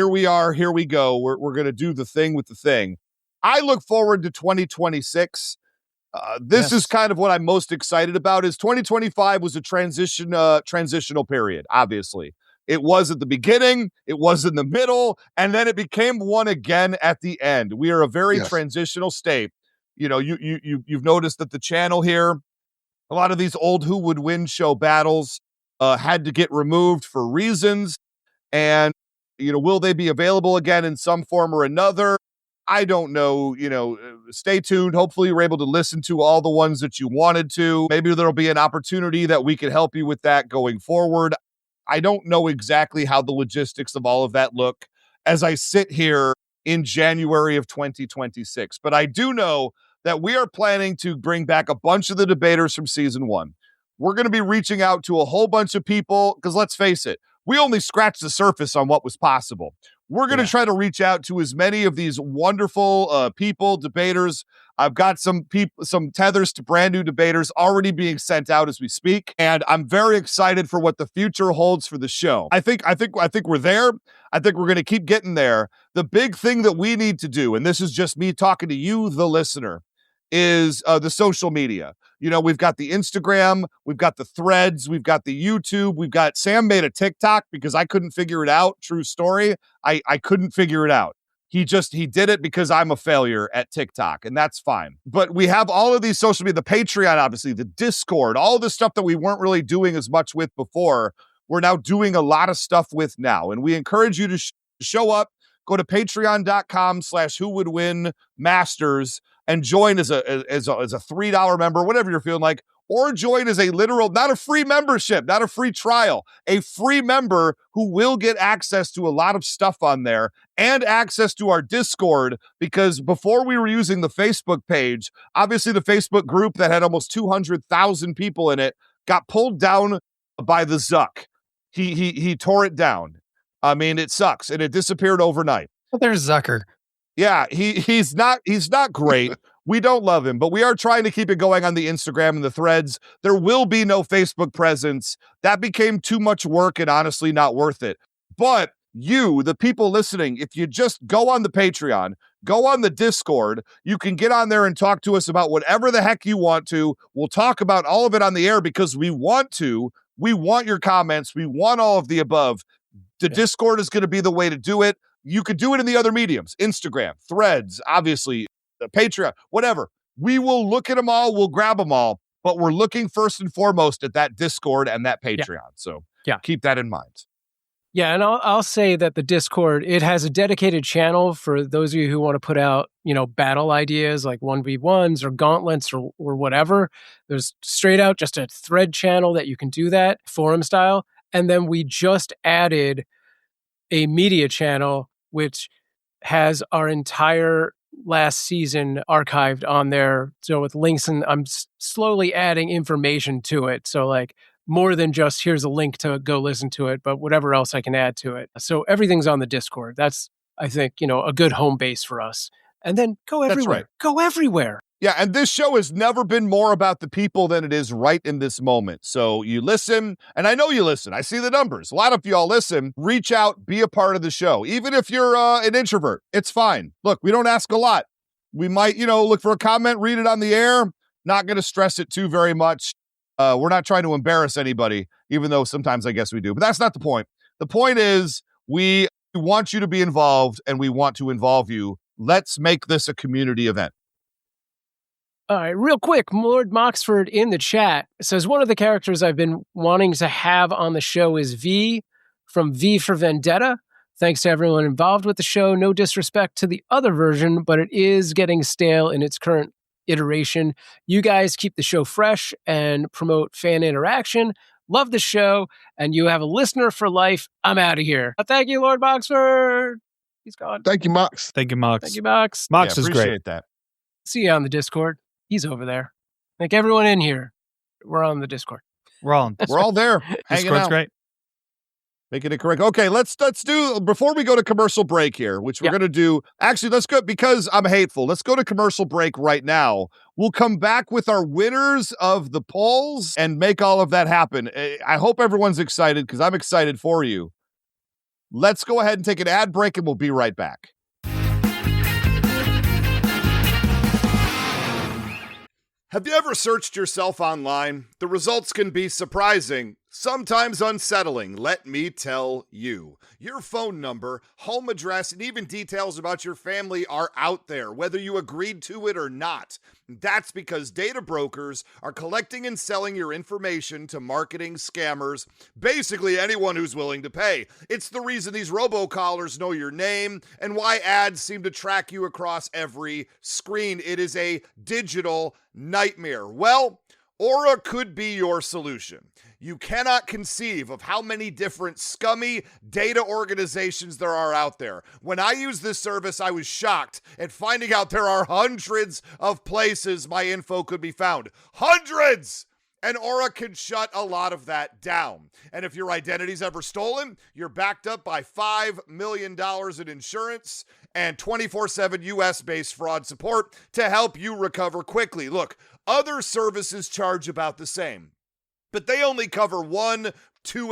we are, here we go. We're going to do the thing with the thing. I look forward to 2026. This is kind of what I'm most excited about. Is 2025 was a transitional period, obviously. It was at the beginning, it was in the middle, and then it became one again at the end. We are a very transitional state. You've noticed that the channel here, a lot of these old Who Would Win show battles had to get removed for reasons. And, will they be available again in some form or another? I don't know, stay tuned. Hopefully you're able to listen to all the ones that you wanted to. Maybe there'll be an opportunity that we can help you with that going forward. I don't know exactly how the logistics of all of that look as I sit here in January of 2026. But I do know that we are planning to bring back a bunch of the debaters from season 1. We're going to be reaching out to a whole bunch of people because let's face it, we only scratched the surface on what was possible. We're going to try to reach out to as many of these wonderful people, debaters. I've got some tethers to brand new debaters already being sent out as we speak, and I'm very excited for what the future holds for the show. I think we're there. I think we're going to keep getting there. The big thing that we need to do, and this is just me talking to you, the listener, is the social media. We've got the Instagram, we've got the Threads, we've got the YouTube, Sam made a TikTok because I couldn't figure it out. True story. I couldn't figure it out. He did it because I'm a failure at TikTok, and that's fine. But we have all of these social media, the Patreon, obviously, the Discord, all the stuff that we weren't really doing as much with before. We're now doing a lot of stuff with now, and we encourage you to show up. Go to patreon.com/whowouldwinmasters and join as a $3 member, whatever you're feeling like, or join as a literal, not a free membership, not a free trial, a free member who will get access to a lot of stuff on there and access to our Discord, because before we were using the Facebook page, obviously the Facebook group that had almost 200,000 people in it got pulled down by the Zuck. He tore it down. I mean, it sucks, and it disappeared overnight. But there's Zucker. Yeah, he's not great. We don't love him, but we are trying to keep it going on the Instagram and the Threads. There will be no Facebook presence. That became too much work and honestly not worth it. But you, the people listening, if you just go on the Patreon, go on the Discord, you can get on there and talk to us about whatever the heck you want to. We'll talk about all of it on the air because we want to. We want your comments. We want all of the above. The Discord is going to be the way to do it. You could do it in the other mediums, Instagram, Threads, obviously, the Patreon, whatever. We will look at them all. We'll grab them all. But we're looking first and foremost at that Discord and that Patreon. So keep that in mind. Yeah, and I'll say that the Discord, it has a dedicated channel for those of you who want to put out, battle ideas like 1v1s or gauntlets or whatever. There's straight out just a thread channel that you can do that, forum style. And then we just added a media channel, which has our entire last season archived on there. So with links, and I'm slowly adding information to it. So like more than just here's a link to go listen to it, but whatever else I can add to it. So everything's on the Discord. That's, I think, a good home base for us. And then go everywhere. That's right. Go everywhere. Yeah, and this show has never been more about the people than it is right in this moment. So you listen, and I know you listen. I see the numbers. A lot of y'all listen. Reach out, be a part of the show. Even if you're an introvert, it's fine. Look, we don't ask a lot. We might, look for a comment, read it on the air. Not going to stress it too very much. We're not trying to embarrass anybody, even though sometimes I guess we do. But that's not the point. The point is we want you to be involved, and we want to involve you. Let's make this a community event. All right, real quick, Lord Moxford in the chat says, one of the characters I've been wanting to have on the show is V from V for Vendetta. Thanks to everyone involved with the show. No disrespect to the other version, but it is getting stale in its current iteration. You guys keep the show fresh and promote fan interaction. Love the show, and you have a listener for life. I'm out of here. Thank you, Lord Moxford. He's gone. Thank you, Mox. Thank you, Mox. Thank you, Mox. Mox is great. Appreciate that. See you on the Discord. He's over there. Like everyone in here, we're on the Discord. We're all there. Hanging Discord's out. Great. Making it correct. Okay, let's do, before we go to commercial break here, which we're going to do, actually, let's go, because I'm hateful, let's go to commercial break right now. We'll come back with our winners of the polls and make all of that happen. I hope everyone's excited, because I'm excited for you. Let's go ahead and take an ad break, and we'll be right back. Have you ever searched yourself online? The results can be surprising, Sometimes unsettling, let me tell you. Your phone number, home address, and even details about your family are out there, whether you agreed to it or not. That's because data brokers are collecting and selling your information to marketing scammers, basically anyone who's willing to pay. It's the reason these robocallers know your name and why ads seem to track you across every screen. It is a digital nightmare. Well, Aura could be your solution. You cannot conceive of how many different scummy data organizations there are out there. When I used this service, I was shocked at finding out there are hundreds of places my info could be found. Hundreds! And Aura can shut a lot of that down. And if your identity's ever stolen, you're backed up by $5 million in insurance and 24/7 US-based fraud support to help you recover quickly. Look, other services charge about the same, but they only cover 1-2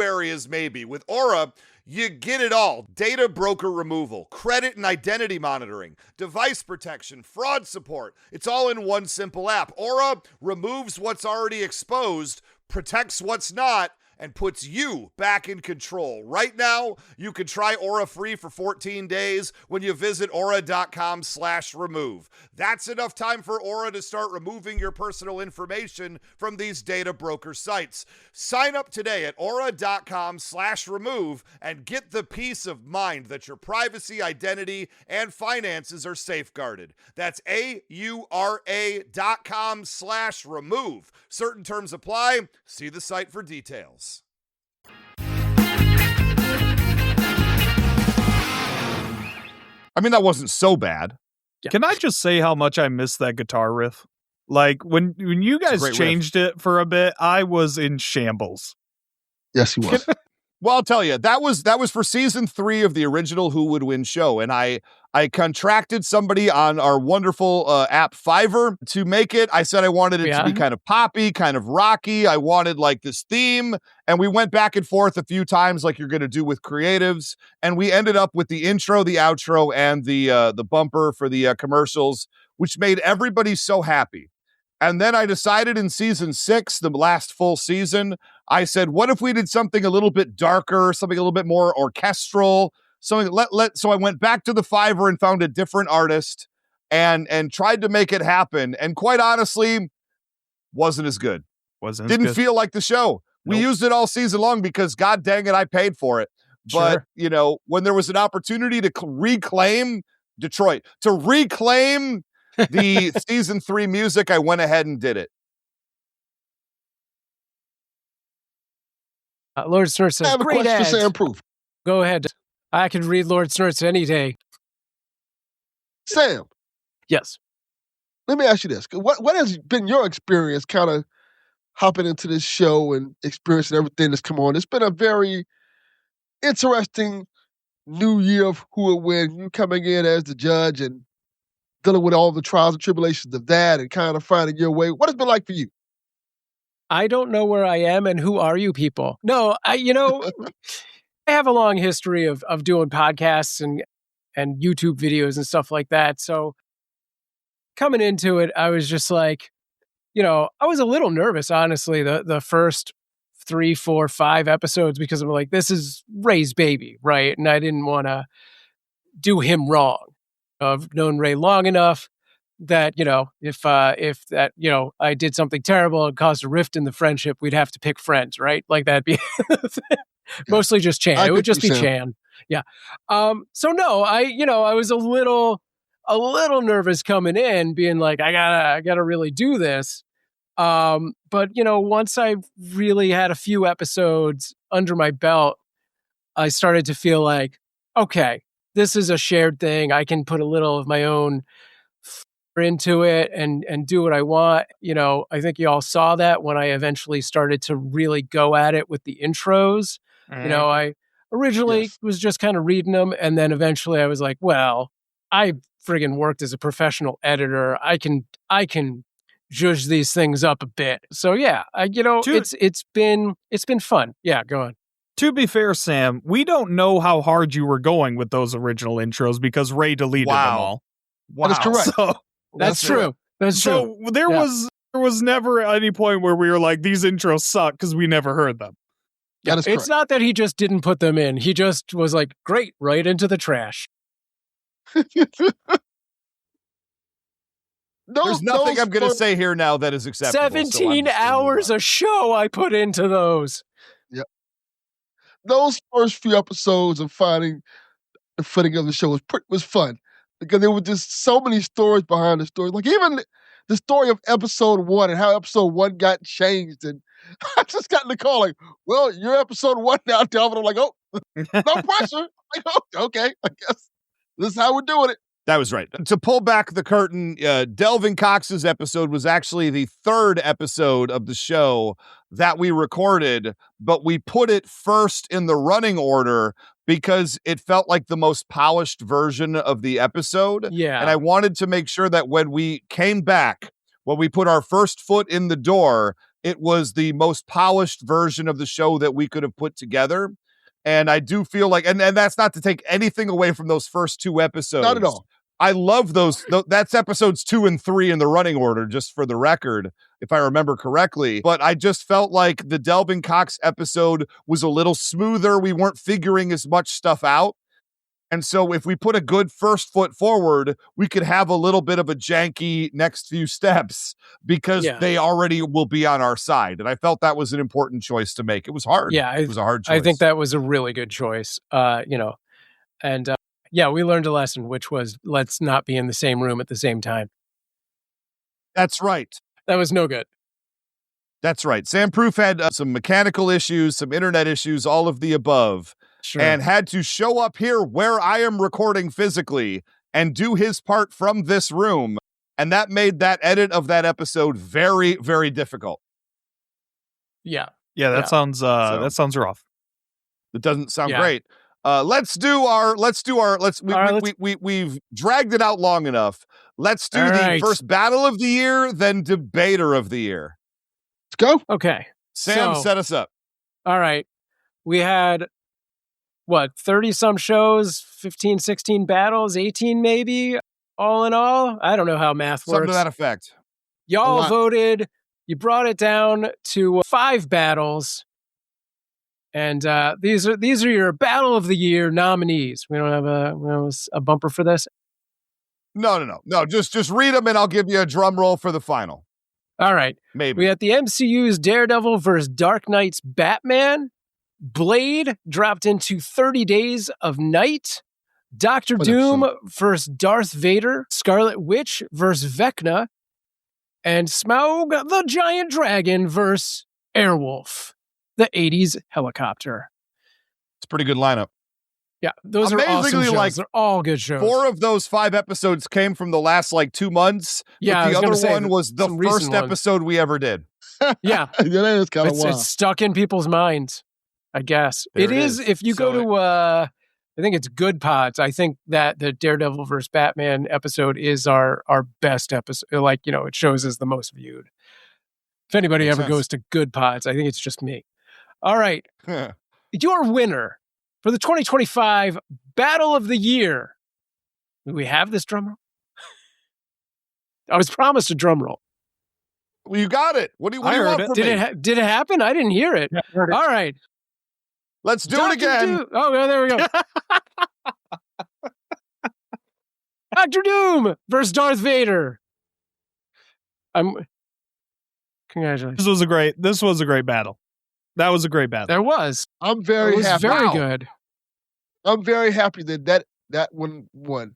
areas maybe. With Aura, you get it all. Data broker removal, credit and identity monitoring, device protection, fraud support. It's all in one simple app. Aura removes what's already exposed, protects what's not, and puts you back in control. Right now, you can try Aura free for 14 days when you visit aura.com/remove. That's enough time for Aura to start removing your personal information from these data broker sites. Sign up today at aura.com/remove and get the peace of mind that your privacy, identity, and finances are safeguarded. That's aura.com/remove. Certain terms apply. See the site for details. I mean, that wasn't so bad. Yeah. Can I just say how much I miss that guitar riff? Like when you guys changed it for a bit, I was in shambles. Yes, he was. Well, I'll tell you, that was for season 3 of the original Who Would Win show. And I contracted somebody on our wonderful app Fiverr to make it. I said I wanted it to be kind of poppy, kind of rocky. I wanted like this theme. And we went back and forth a few times like you're going to do with creatives. And we ended up with the intro, the outro, and the bumper for the commercials, which made everybody so happy. And then I decided in season 6, the last full season, I said, what if we did something a little bit darker, something a little bit more orchestral, something so I went back to the Fiverr and found a different artist and tried to make it happen. And quite honestly, wasn't as good. Didn't feel like the show. We used it all season long because God dang it, I paid for it. But, you know, when there was an opportunity to reclaim Detroit, to reclaim the season 3 music, I went ahead and did it. Lord Snort says, I have a great question ads. for Sam Proof. Go ahead. I can read Lord Snorts any day. Sam, Yes. let me ask you this. What has been your experience kind of hopping into this show and experiencing everything that's come on? It's been a very interesting new year of Who Would Win. You coming in as the judge and dealing with all the trials and tribulations of that and kind of finding your way. What has it been like for you? I don't know where I am and who are you people? No, I have a long history of doing podcasts and YouTube videos and stuff like that. So coming into it, I was just like, I was a little nervous, honestly, the first 3, 4, 5 episodes, because I'm like, this is Ray's baby, right? And I didn't want to do him wrong. I've known Ray long enough that, if that, I did something terrible and caused a rift in the friendship, we'd have to pick friends, right? Like that'd be mostly just Chan. It would just be Chan. Yeah. So no, I was a little nervous coming in, being like, I gotta really do this. But once I really had a few episodes under my belt, I started to feel like, okay, this is a shared thing. I can put a little of my own into it and do what I want. I think you all saw that when I eventually started to really go at it with the intros. I originally was just kind of reading them, and then eventually I was like, well, I friggin' worked as a professional editor. I can zhuzh these things up a bit. So yeah, it's been fun. Yeah, go on. To be fair, Sam, we don't know how hard you were going with those original intros because Ray deleted them all. Wow. That is correct. So, that's true. That's true. So there was never any point where we were like, these intros suck because we never heard them. That is It's correct. not that he just didn't put them in. He just was like, great, right into the trash. There's nothing I'm going to say here now that is acceptable. 17 hours a show I put into those. Yep. Those first few episodes of finding the footing of the show was fun because there were just so many stories behind the story. Like even the story of episode 1 and how episode 1 got changed. And I just got in the call like, well, you're episode 1 now, Delvin. I'm like, oh, no pressure. Like, oh, okay, I guess this is how we're doing it. That was right. To pull back the curtain, Delvin Cox's episode was actually the 3rd episode of the show that we recorded, but we put it first in the running order because it felt like the most polished version of the episode. Yeah. And I wanted to make sure that when we came back, when we put our first foot in the door, it was the most polished version of the show that we could have put together. And I do feel like, and that's not to take anything away from those first 2 episodes. Not at all. I love those. That's episodes 2 and 3 in the running order, just for the record, if I remember correctly. But I just felt like the Delvin Cox episode was a little smoother. We weren't figuring as much stuff out. And so if we put a good first foot forward, we could have a little bit of a janky next few steps because they already will be on our side. And I felt that was an important choice to make. It was hard. Yeah. It was a hard choice. I think that was a really good choice, and yeah, we learned a lesson, which was let's not be in the same room at the same time. That's right. That was no good. That's right. Sam Proof had some mechanical issues, some internet issues, all of the above, and had to show up here where I am recording physically and do his part from this room. And that made that edit of that episode very, very difficult. Yeah. Yeah, that sounds rough. It doesn't sound great. We've dragged it out long enough. Let's do the first battle of the year, then debater of the year. Let's go. Okay. Sam, set us up. All right. We had, 30 some shows, 15, 16 battles, 18 maybe, all in all. I don't know how math works. Something to that effect. Y'all voted. You brought it down to 5 battles. And these are your Battle of the Year nominees. We don't have a bumper for this. No. Just read them, and I'll give you a drum roll for the final. All right. Maybe we had the MCU's Daredevil versus Dark Knight's Batman. Blade dropped into 30 Days of Night. Doctor Doom versus Darth Vader. Scarlet Witch versus Vecna. And Smaug the Giant Dragon versus Airwolf, the 80s helicopter. It's a pretty good lineup. Yeah, those are awesome shows. They're all good shows. 4 of those 5 episodes came from the last 2 months. Yeah, but the other one was the first episode we ever did. Yeah, that is kind of wild. It's stuck in people's minds, I guess. It is. If you go to, I think it's Good Pods. I think that the Daredevil versus Batman episode is our best episode. It shows as the most viewed. If anybody ever goes to Good Pods, I think it's just me. All right. Your winner for the 2025 Battle of the Year. Do we have this drum roll? I was promised a drum roll. Well, you got it. What do you want from me? Did it happen? I didn't hear it. Yeah, heard it. All right. Let's do it again. Oh, there we go. Dr. Doom versus Darth Vader. Congratulations. This was a great battle. That was a great battle. There was. I'm very happy. Very good. I'm very happy that one won.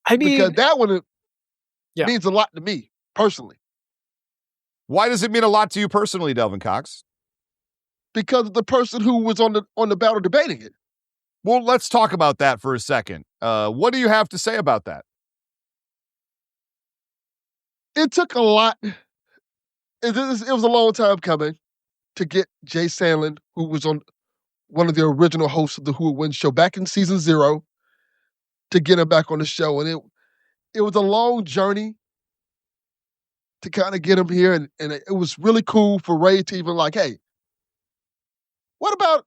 I mean, because that one means a lot to me personally. Why does it mean a lot to you personally, Delvin Cox? Because of the person who was on the battle debating it. Well, let's talk about that for a second. What do you have to say about that? It took a lot. It was a long time coming to get Jay Sandlin, who was on one of the original hosts of the Who Would Win show back in season 0, to get him back on the show. And it was a long journey to kind of get him here. And it was really cool for Ray to even hey, what about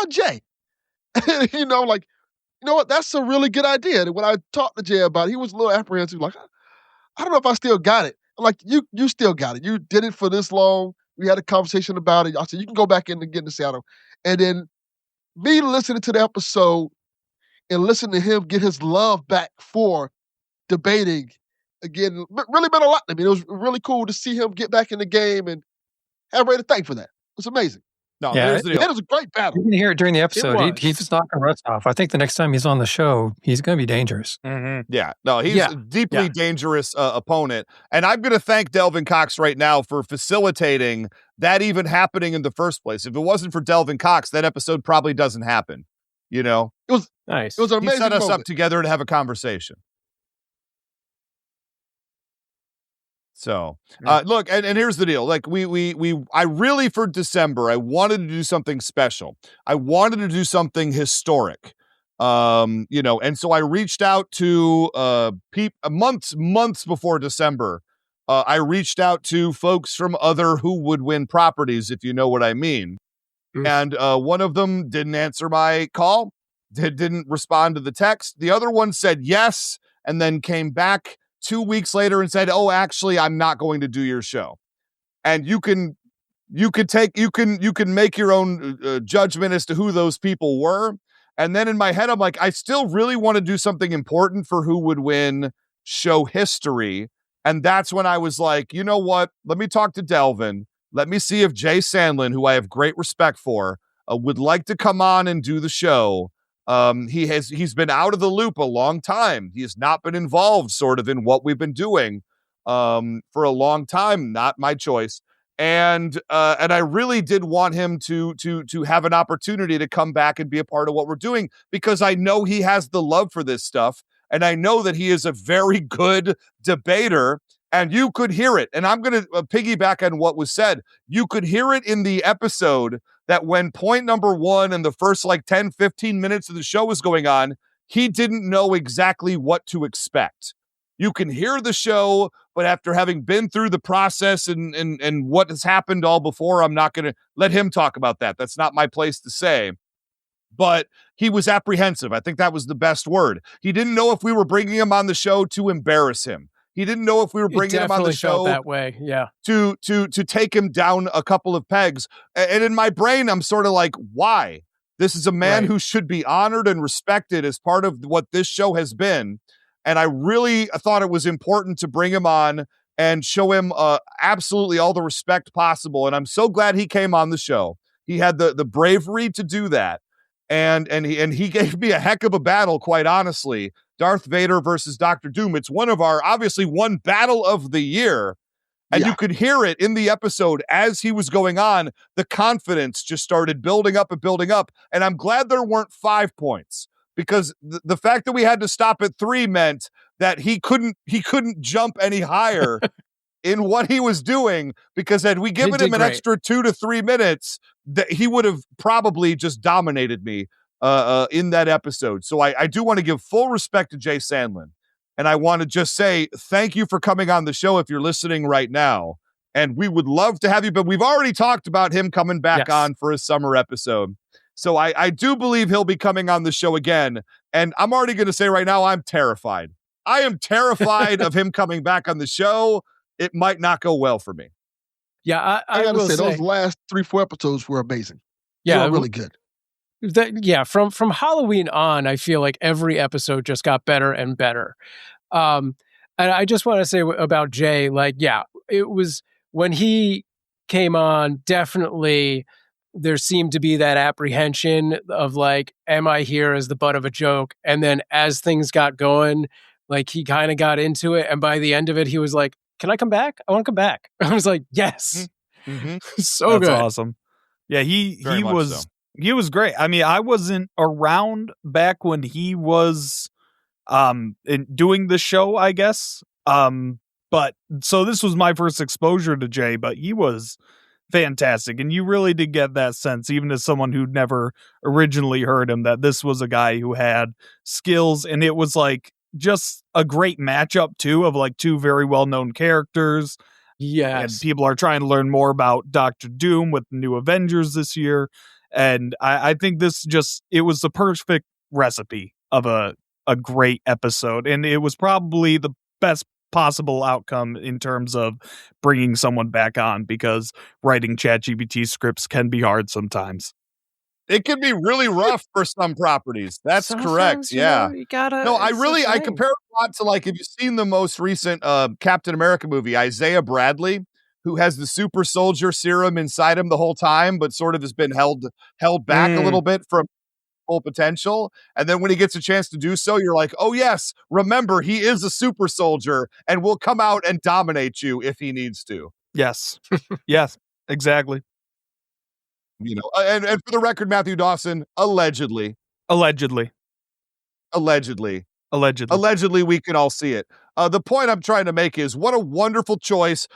Jay? You know what? That's a really good idea. And when I talked to Jay about it, he was a little apprehensive, I don't know if I still got it. I'm like, you still got it. You did it for this long. We had a conversation about it. I said, you can go back in and get into Seattle. And then me listening to the episode and listening to him get his love back for debating again really meant a lot to me. It was really cool to see him get back in the game and have Ray to thank for that. It was amazing. No, Yeah, here's the deal. It was a great battle. You can hear it during the episode. was. He's knocking rust off. I think the next time he's on the show, he's going to be dangerous. Yeah, no, he's a deeply dangerous opponent. And I'm going to thank Delvin Cox right now for facilitating that even happening in the first place. If it wasn't for Delvin Cox, that episode probably doesn't happen. You know? It was nice. It was an He amazing set us moment. up together to have a conversation. So, look, and here's the deal. Like I really, for December, I wanted to do something special. I wanted to do something historic. And so I reached out to months before December. I reached out to folks from other Who Would Win properties, if you know what I mean. And one of them didn't answer my call, didn't respond to the text. The other one said yes, and then came back 2 weeks later and said, "Oh, actually, I'm not going to do your show." And you can make your own judgment as to who those people were. And then in my head, I'm like, I still really want to do something important for Who Would Win show history. And that's when I was like, you know what? Let me talk to Delvin. Let me see if Jay Sandlin, who I have great respect for, would like to come on and do the show. He's been out of the loop a long time. He has not been involved sort of in what we've been doing for a long time. Not my choice. And I really did want him to have an opportunity to come back and be a part of what we're doing, because I know he has the love for this stuff. And I know that he is a very good debater, and you could hear it. And I'm going to piggyback on what was said. You could hear it in the episode that when point number one and the first 10, 15 minutes of the show was going on, he didn't know exactly what to expect. You can hear the show, but after having been through the process and what has happened all before, I'm not going to let him talk about that. That's not my place to say. But he was apprehensive. I think that was the best word. He didn't know if we were bringing him on the show to embarrass him. He didn't know if we were bringing him on the show that way. Yeah. To take him down a couple of pegs. And in my brain, I'm sort of like, why? This is a man who should be honored and respected as part of what this show has been. And I really thought it was important to bring him on and show him absolutely all the respect possible. And I'm so glad he came on the show. He had the bravery to do that. And he gave me a heck of a battle, quite honestly. Darth Vader versus Dr. Doom. It's one of our, obviously, one battle of the year. And you could hear it in the episode as he was going on. The confidence just started building up and building up. And I'm glad there weren't 5 points, because the fact that we had to stop at 3 meant that he couldn't jump any higher in what he was doing, because had we given him an extra 2 to 3 minutes, that he would have probably just dominated me in that episode. So I do want to give full respect to Jay Sandlin. And I want to just say thank you for coming on the show if you're listening right now. And we would love to have you, but we've already talked about him coming back on for a summer episode. So I do believe he'll be coming on the show again. And I'm already going to say right now, I'm terrified. I am terrified of him coming back on the show. It might not go well for me. Yeah, I gotta say, those last 3-4 episodes were amazing. Yeah, they were really good. From Halloween on, I feel like every episode just got better and better. And I just want to say about Jay, it was when he came on, definitely there seemed to be that apprehension of am I here as the butt of a joke? And then as things got going, he kind of got into it. And by the end of it, he was like, can I come back? I want to come back. I was like, yes. Mm-hmm. So That's good. Awesome. Yeah, he was so. He was great. I mean, I wasn't around back when he was doing the show, I guess. But so this was my first exposure to Jay, but he was fantastic. And you really did get that sense, even as someone who'd never originally heard him, that this was a guy who had skills. And it was just a great matchup too, of 2 very well-known characters. Yes. And people are trying to learn more about Dr. Doom with the new Avengers this year. And I think it was the perfect recipe of a great episode. And it was probably the best possible outcome in terms of bringing someone back on, because writing ChatGPT scripts can be hard sometimes. It can be really rough for some properties. That's Sometimes, correct. Yeah. you gotta. No, I it's compare it a lot to, like, if you've seen the most recent Captain America movie, Isaiah Bradley, who has the super soldier serum inside him the whole time, but sort of has been held back a little bit from full potential. And then when he gets a chance to do so, you're like, oh yes, remember, he is a super soldier and will come out and dominate you if he needs to. Yes. Yes, exactly. You know, and for the record, Matthew Dawson, allegedly, Allegedly, we can all see it. The point I'm trying to make is, what a wonderful choice.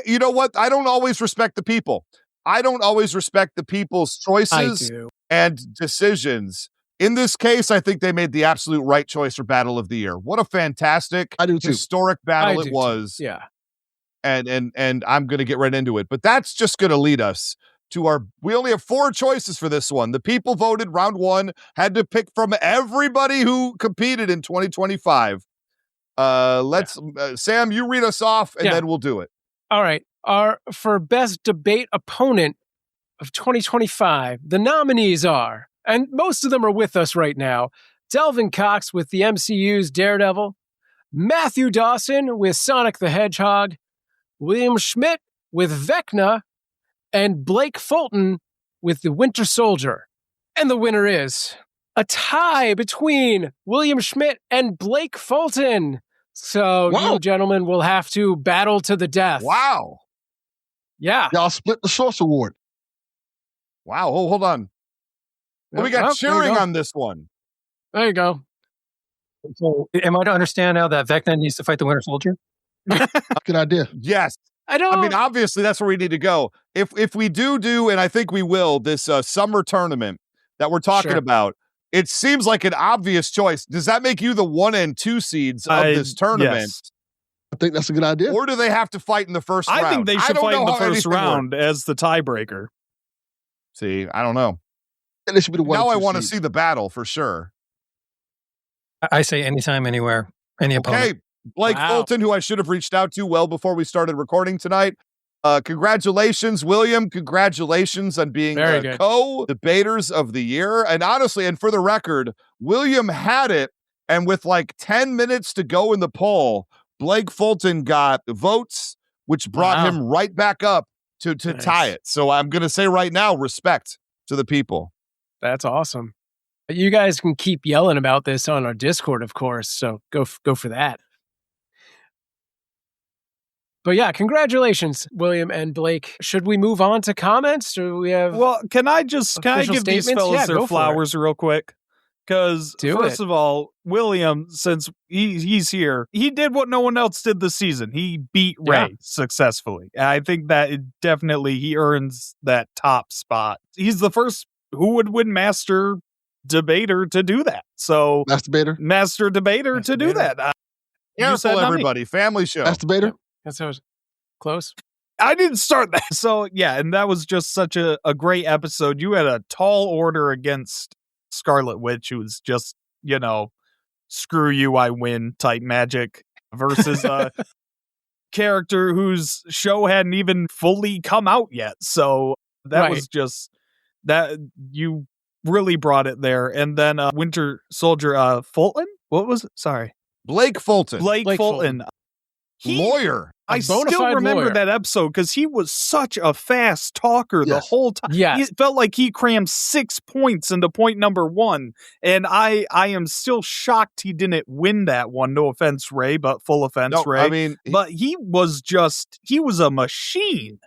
You know what? I don't always respect the people. I don't always respect the people's choices and decisions. In this case, I think they made the absolute right choice for Battle of the Year. What a fantastic, historic battle it was. Yeah. And I'm going to get right into it. But that's just going to lead us to we only have 4 choices for this one. The people voted round 1, had to pick from everybody who competed in 2025. Sam, you read us off and then we'll do it. All right. For best debate opponent of 2025, the nominees are, and most of them are with us right now, Delvin Cox with the MCU's Daredevil, Matthew Dawson with Sonic the Hedgehog, William Schmitt with Vecna, and Blake Fulton with the Winter Soldier. And the winner is a tie between William Schmitt and Blake Fulton. So you gentlemen will have to battle to the death. Wow. Yeah. Y'all split the Source Award. Wow. Oh, hold on. Well, we got cheering on this one. There you go. So, am I to understand now that Vecna needs to fight the Winter Soldier? Good idea. Yes. I mean, obviously, that's where we need to go. If we do, and I think we will, this summer tournament that we're talking about, it seems like an obvious choice. Does that make you the 1 and 2 seeds of this tournament? Yes. I think that's a good idea. Or do they have to fight in the first round? I think they should fight in the first round as the tiebreaker. See, I don't know. And it should be the 1 now and 2 I want to seeds. see the battle for sure. I say anytime, anywhere, any opponent. Okay, Blake Fulton, who I should have reached out to well before we started recording tonight. Congratulations, William. Congratulations on being co-debaters of the year. And honestly, and for the record, William had it, and with like 10 minutes to go in the poll, Blake Fulton got votes, which brought him right back up to tie it. So I'm going to say right now, respect to the people. That's awesome. You guys can keep yelling about this on our Discord, of course, so go for that. But yeah, congratulations, William and Blake. Should we move on to comments? Or we have can I give these fellas their flowers real quick? Because first of all, William, since he's here, he did what no one else did this season. He beat Ray successfully. And I think that he earns that top spot. He's the first who would win Master Debater to do that. So Master Debater to do that. Careful, everybody. Family show. Master Debater. That sounds close. I didn't start that. So yeah, and that was just such a great episode. You had a tall order against Scarlet Witch, who was just, screw you, I win type magic, versus a character whose show hadn't even fully come out yet. So that was just that you really brought it there. And then Winter Soldier Fulton? What was it? Sorry. Blake Fulton. Blake Fulton. Lawyer. I still remember that episode because he was such a fast talker the whole time. Yeah. It felt like he crammed 6 points into point number 1. And I am still shocked he didn't win that one. No offense, Ray, but full offense, Ray. I mean, but he was a machine.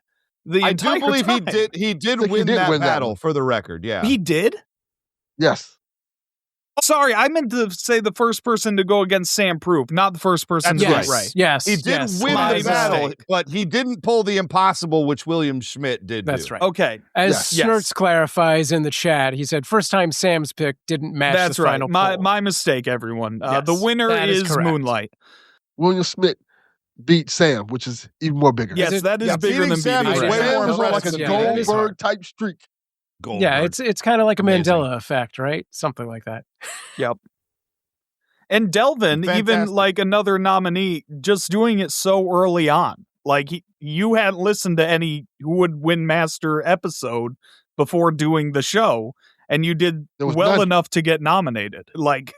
I do believe time. he did win that battle for the record. Yeah. He did? Yes. Sorry, I meant to say the first person to go against Sam Proof, not the first person to get right. Yes. He did win the battle, but he didn't pull the impossible, which William Schmitt did. That's right. Okay. As Snurts clarifies in the chat, he said, first time Sam's pick didn't match the final poll. My mistake, everyone. The winner is Moonlight. William Schmitt beat Sam, which is even more bigger. Yes, that is bigger than Sam. beating Way Sam more is like a Goldberg type streak. Goldberg. Yeah, it's kind of like a Mandela effect, right? Something like that. Yep. And Delvin, even Fantastic. like another nominee, just doing it so early on. Like you hadn't listened to any Who Would Win Master episode before doing the show, and you did There was well none. enough to get nominated. Like,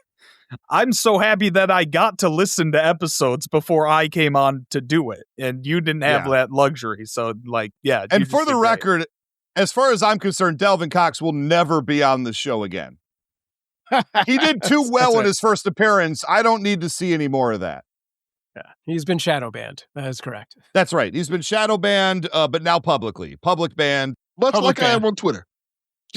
I'm so happy that I got to listen to episodes before I came on to do it, and you didn't have Yeah. that luxury. So, like, yeah. you And just for the did great. record, as far as I'm concerned, Delvin Cox will never be on the show again. He did too well That's in right. his first appearance. I don't need to see any more of that. Yeah, he's been shadow banned. That is correct. That's right. He's been shadow banned, but now public banned. Much Public like I fan. am on Twitter.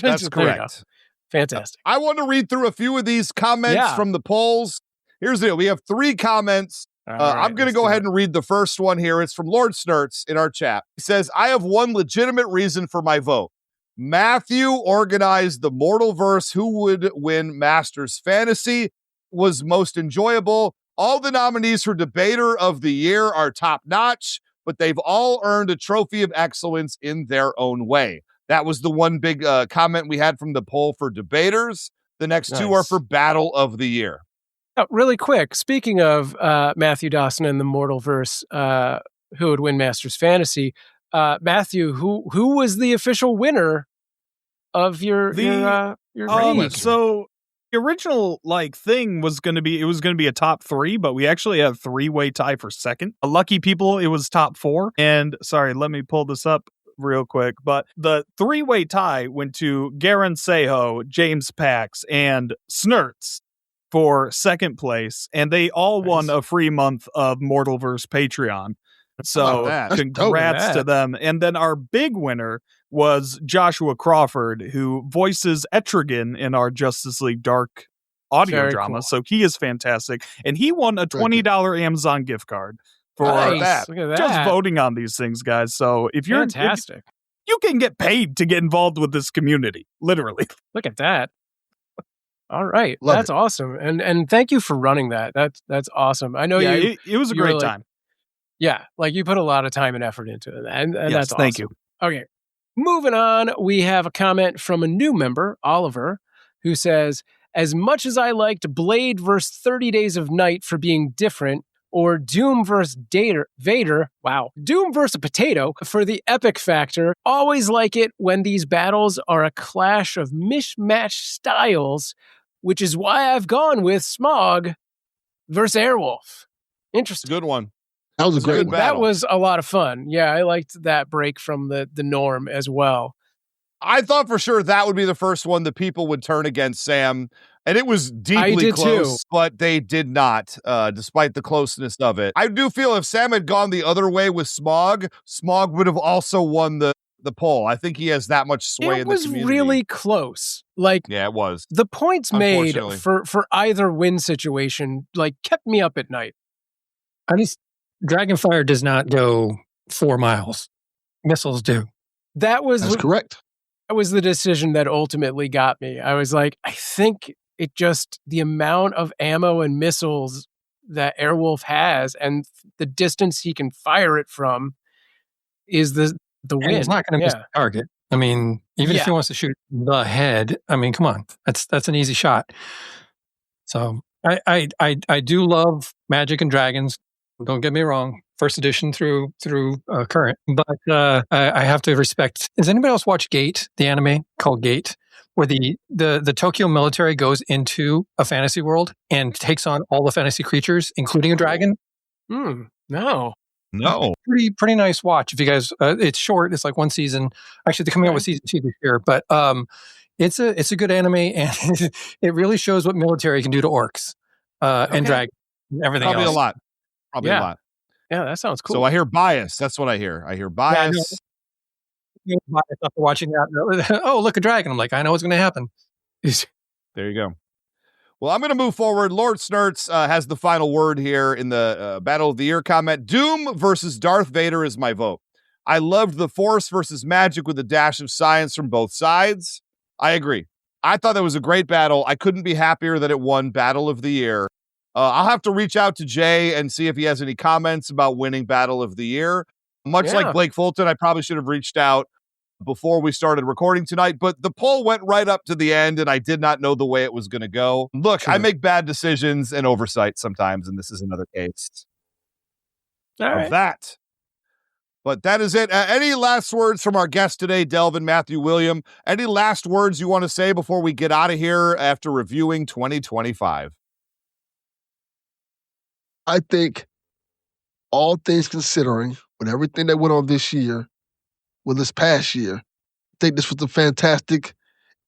That's There you go. correct. Fantastic. I want to read through a few of these comments Yeah. from the polls. Here's the deal. We have 3 comments. All I'm right, going to let's go do ahead it. and read the first one here. It's from Lord Snurts in our chat. He says, I have one legitimate reason for my vote. Matthew organized the Mortalverse Who Would Win Masters Fantasy was most enjoyable. All the nominees for Debater of the Year are top notch, but they've all earned a trophy of excellence in their own way. That was the one big comment we had from the poll for debaters. The next 2 are Nice. for Battle of the Year. Oh, really quick, speaking of Matthew Dawson and the Mortalverse, Who Would Win Masters Fantasy, Matthew, who was the official winner of your raid? So the original thing was going to be a top 3, but we actually have 3-way tie for second. Lucky people, it was top 4. And sorry, let me pull this up real quick. But the 3-way tie went to Garen Seho, James Pax, and Snurts for second place, and they all won a free month of Mortalverse Patreon. So that? congrats to them. And then our big winner was Joshua Crawford, who voices Etrigan in our Justice League Dark audio Very drama. cool. So he is fantastic. And he won a $20 Amazon gift card for Nice. Look at that. just voting on these things, guys. So if you're Fantastic. you can get paid to get involved with this community, literally. Look at that. All right. Love That's awesome. And thank you for running that. That's awesome. I know it was a you were great like- time. Yeah, like you put a lot of time and effort into it. And Yes, that's awesome. thank you. Okay. Moving on, we have a comment from a new member, Oliver, who says, as much as I liked Blade vs. 30 Days of Night for being different, or Doom vs. Vader, Doom vs. a potato for the epic factor, always like it when these battles are a clash of mishmatched styles, which is why I've gone with Smog versus Airwolf. It's a Interesting. good one. That was a It's a great good one. battle. That was a lot of fun. Yeah, I liked that break from the norm as well. I thought for sure that would be the first one that people would turn against Sam. And it was deeply did close, too. but they did not, despite the closeness of it. I do feel if Sam had gone the other way with Smog would have also won the poll. I think he has that much sway It in the was community. really close. Like Yeah, it was. the points made Unfortunately. for either win situation kept me up at night. Dragonfire does not go 4 miles. Missiles do. That was That's correct. that was the decision that ultimately got me. I was like, I think it just the amount of ammo and missiles that Airwolf has and the distance he can fire it from is the And win. he's not going to miss the target. I mean, even if he Yeah. wants to shoot the head, I mean, come on, that's an easy shot. So I do love Magic and Dragons. Don't get me wrong. First edition through current, but I have to respect. Does anybody else watch Gate, the anime called Gate, where the Tokyo military goes into a fantasy world and takes on all the fantasy creatures, including a dragon? No. No. Pretty nice watch. If you guys, it's short. It's like 1 season. Actually, they're coming out with season 2 this year, but it's a good anime, and it really shows what military can do to orcs and dragons and everything Probably else. a lot. Probably a lot. Yeah, that sounds cool. So I hear bias. That's what I hear. I hear bias. After watching that, oh, look, a dragon. I'm like, I know what's going to happen. There you go. Well, I'm going to move forward. Lord Snurts has the final word here in the Battle of the Year comment. Doom versus Darth Vader is my vote. I loved the Force versus Magic with a dash of science from both sides. I agree. I thought that was a great battle. I couldn't be happier that it won Battle of the Year. I'll have to reach out to Jay and see if he has any comments about winning Battle of the Year. Much like Blake Fulton, I probably should have reached out before we started recording tonight, but the poll went right up to the end and I did not know the way it was going to go. Look, Sure. I make bad decisions and oversight sometimes, and this is another case of that. But that is it. Any last words from our guest today, Delvin, Matthew, William? Any last words you want to say before we get out of here after reviewing 2025? I think, all things considering, with everything that went on this year, this past year, I think this was a fantastic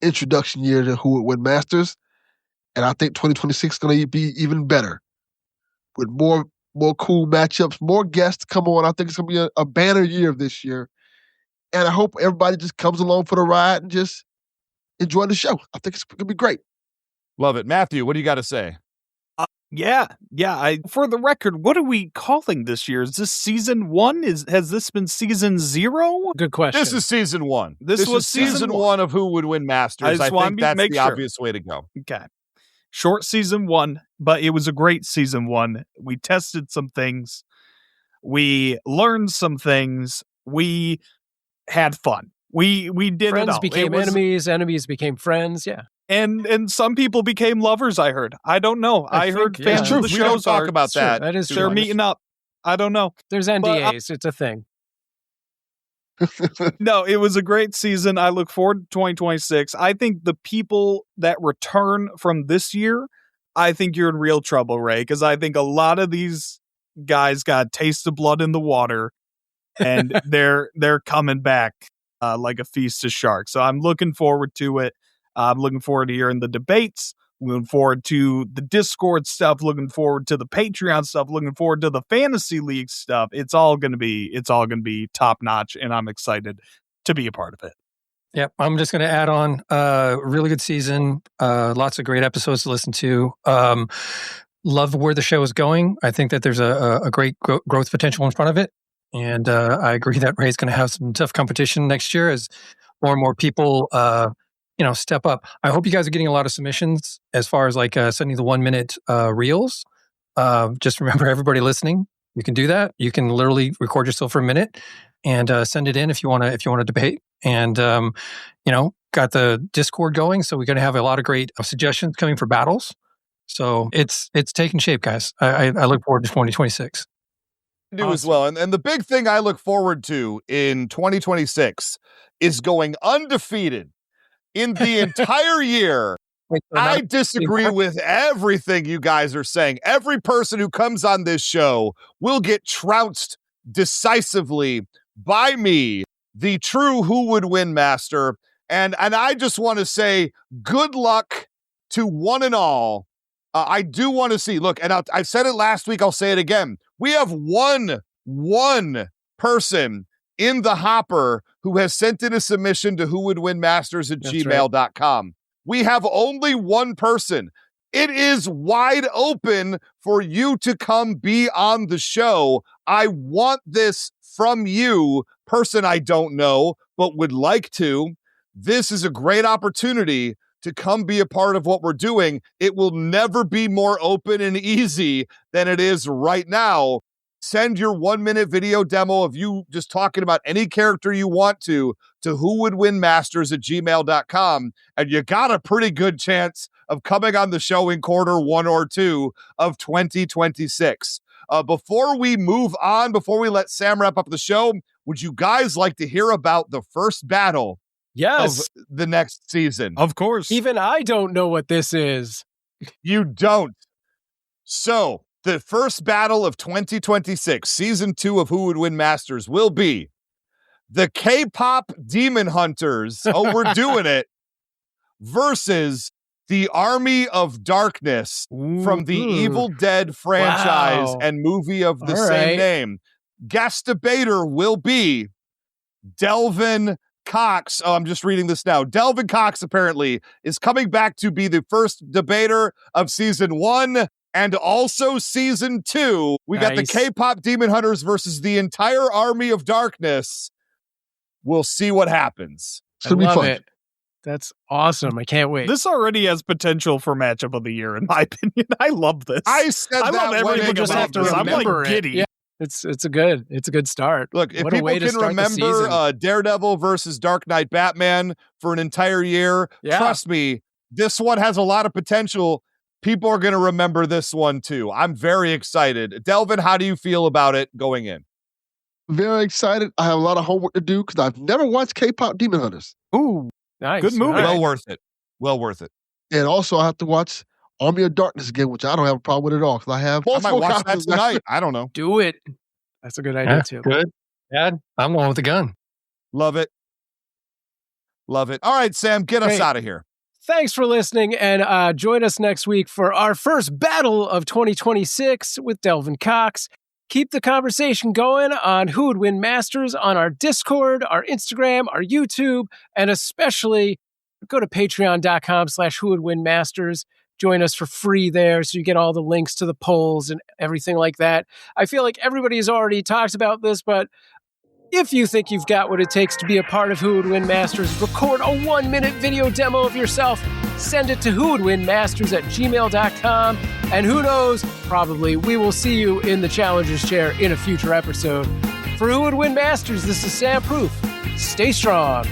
introduction year to Who Would Win Masters. And I think 2026 is going to be even better with more cool matchups, more guests come on. I think it's going to be a banner year this year. And I hope everybody just comes along for the ride and just enjoy the show. I think it's going to be great. Love it. Matthew, what do you got to say? Yeah. For the record, what are we calling this year? Is this season 1? Has this been season 0? Good question. This is season 1. This was is season 1 of Who Would Win Masters. I think that's the obvious way to go. Okay. Short season 1, but it was a great season 1. We tested some things. We learned some things. We had fun. We did friends it all. Became enemies, enemies became friends. Yeah. And some people became lovers, I heard. I don't know. I heard fans of the we don't shows talk about that. That is they're true. meeting up. I don't know. There's NDAs. It's a thing. No, it was a great season. I look forward to 2026. I think the people that return from this year, I think you're in real trouble, Ray, because I think a lot of these guys got a taste of blood in the water, and they're coming back like a feast of sharks. So I'm looking forward to it. I'm looking forward to hearing the debates. Looking forward to the Discord stuff. Looking forward to the Patreon stuff. Looking forward to the Fantasy League stuff. It's all gonna be top notch, and I'm excited to be a part of it. Yep, I'm just going to add on. Really good season. Lots of great episodes to listen to. Love where the show is going. I think that there's a great growth potential in front of it, and I agree that Ray's going to have some tough competition next year as more and more people. Step up. I hope you guys are getting a lot of submissions as far as like sending the 1 minute reels. Just remember, everybody listening, you can do that. You can literally record yourself for a minute and send it in if you want to debate. And got the Discord going, so we're going to have a lot of great suggestions coming for battles. So it's taking shape, guys. I look forward to 2026. I do as well. And the big thing I look forward to in 2026 is going undefeated in the entire year. I disagree with everything you guys are saying. Every person who comes on this show will get trounced decisively by me, the true Who Would Win Master. And I just want to say good luck to one and all. I do want to see, look, and I said it last week, I'll say it again. We have one person in the hopper who has sent in a submission to whowouldwinmasters@gmail.com. Right. We have only one person. It is wide open for you to come be on the show. I want this from you, person I don't know, but would like to. This is a great opportunity to come be a part of what we're doing. It will never be more open and easy than it is right now. Send your 1 minute video demo of you just talking about any character you want to whowouldwinmasters@gmail.com. And you got a pretty good chance of coming on the show in quarter 1 or 2 of 2026. Before we move on, before we let Sam wrap up the show, would you guys like to hear about the first battle of the next season? Of course. Even I don't know what this is. You don't. So, the first battle of 2026, season 2 of Who Would Win Masters, will be the K-pop Demon Hunters. Oh, we're doing it. Versus the Army of Darkness from the Evil Dead franchise and movie of the same name. Guest debater will be Delvin Cox. Oh, I'm just reading this now. Delvin Cox apparently is coming back to be the first debater of season 1 and also season 2. We got the K-pop Demon Hunters versus the entire Army of Darkness. We'll see what happens. Should be fun. It. That's awesome. I can't wait. This already has potential for matchup of the year, in my opinion. I love this. I said I love everything just about have to this. I'm remember like giddy. Yeah. It's a good start. Look, if What a people way to can start the season. remember Daredevil versus Dark Knight Batman for an entire year, Yeah. trust me, this one has a lot of potential. People are going to remember this one too. I'm very excited. Delvin, how do you feel about it going in? Very excited. I have a lot of homework to do because I've never watched K-pop Demon Hunters. Ooh, nice. Good movie. All right. Well worth it. Well worth it. And also I have to watch Army of Darkness again, which I don't have a problem with at all because I have I might multiple watch that copies. tonight. I don't know. Do it. That's a good idea too. Good. Dad, I'm the one with the gun. Love it. Love it. All right, Sam, get us Great. out of here. Thanks for listening, and join us next week for our first battle of 2026 with Delvin Cox. Keep the conversation going on Who Would Win Masters on our Discord, our Instagram, our YouTube, and especially go to patreon.com/whowouldwinmasters. Join us for free there so you get all the links to the polls and everything like that. I feel like everybody has already talked about this, but if you think you've got what it takes to be a part of Who Would Win Masters, record a 1-minute video demo of yourself, send it to whowouldwinmasters@gmail.com, and who knows, probably we will see you in the Challenger's chair in a future episode. For Who Would Win Masters, this is Sam Proof. Stay strong.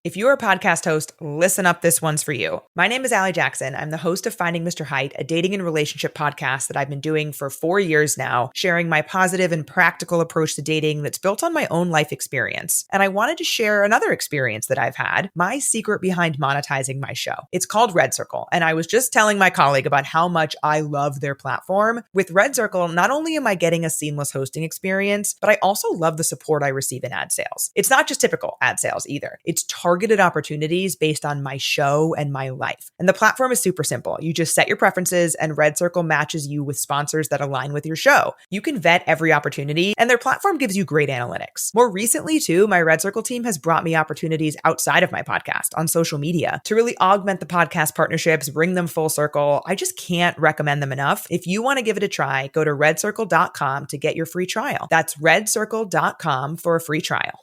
If you're a podcast host, listen up, this one's for you. My name is Allie Jackson. I'm the host of Finding Mr. Height, a dating and relationship podcast that I've been doing for 4 years now, sharing my positive and practical approach to dating that's built on my own life experience. And I wanted to share another experience that I've had, my secret behind monetizing my show. It's called Red Circle, and I was just telling my colleague about how much I love their platform. With Red Circle, not only am I getting a seamless hosting experience, but I also love the support I receive in ad sales. It's not just typical ad sales either. It's targeted opportunities based on my show and my life. And the platform is super simple. You just set your preferences and Red Circle matches you with sponsors that align with your show. You can vet every opportunity and their platform gives you great analytics. More recently too, my Red Circle team has brought me opportunities outside of my podcast on social media to really augment the podcast partnerships, bring them full circle. I just can't recommend them enough. If you want to give it a try, go to redcircle.com to get your free trial. That's redcircle.com for a free trial.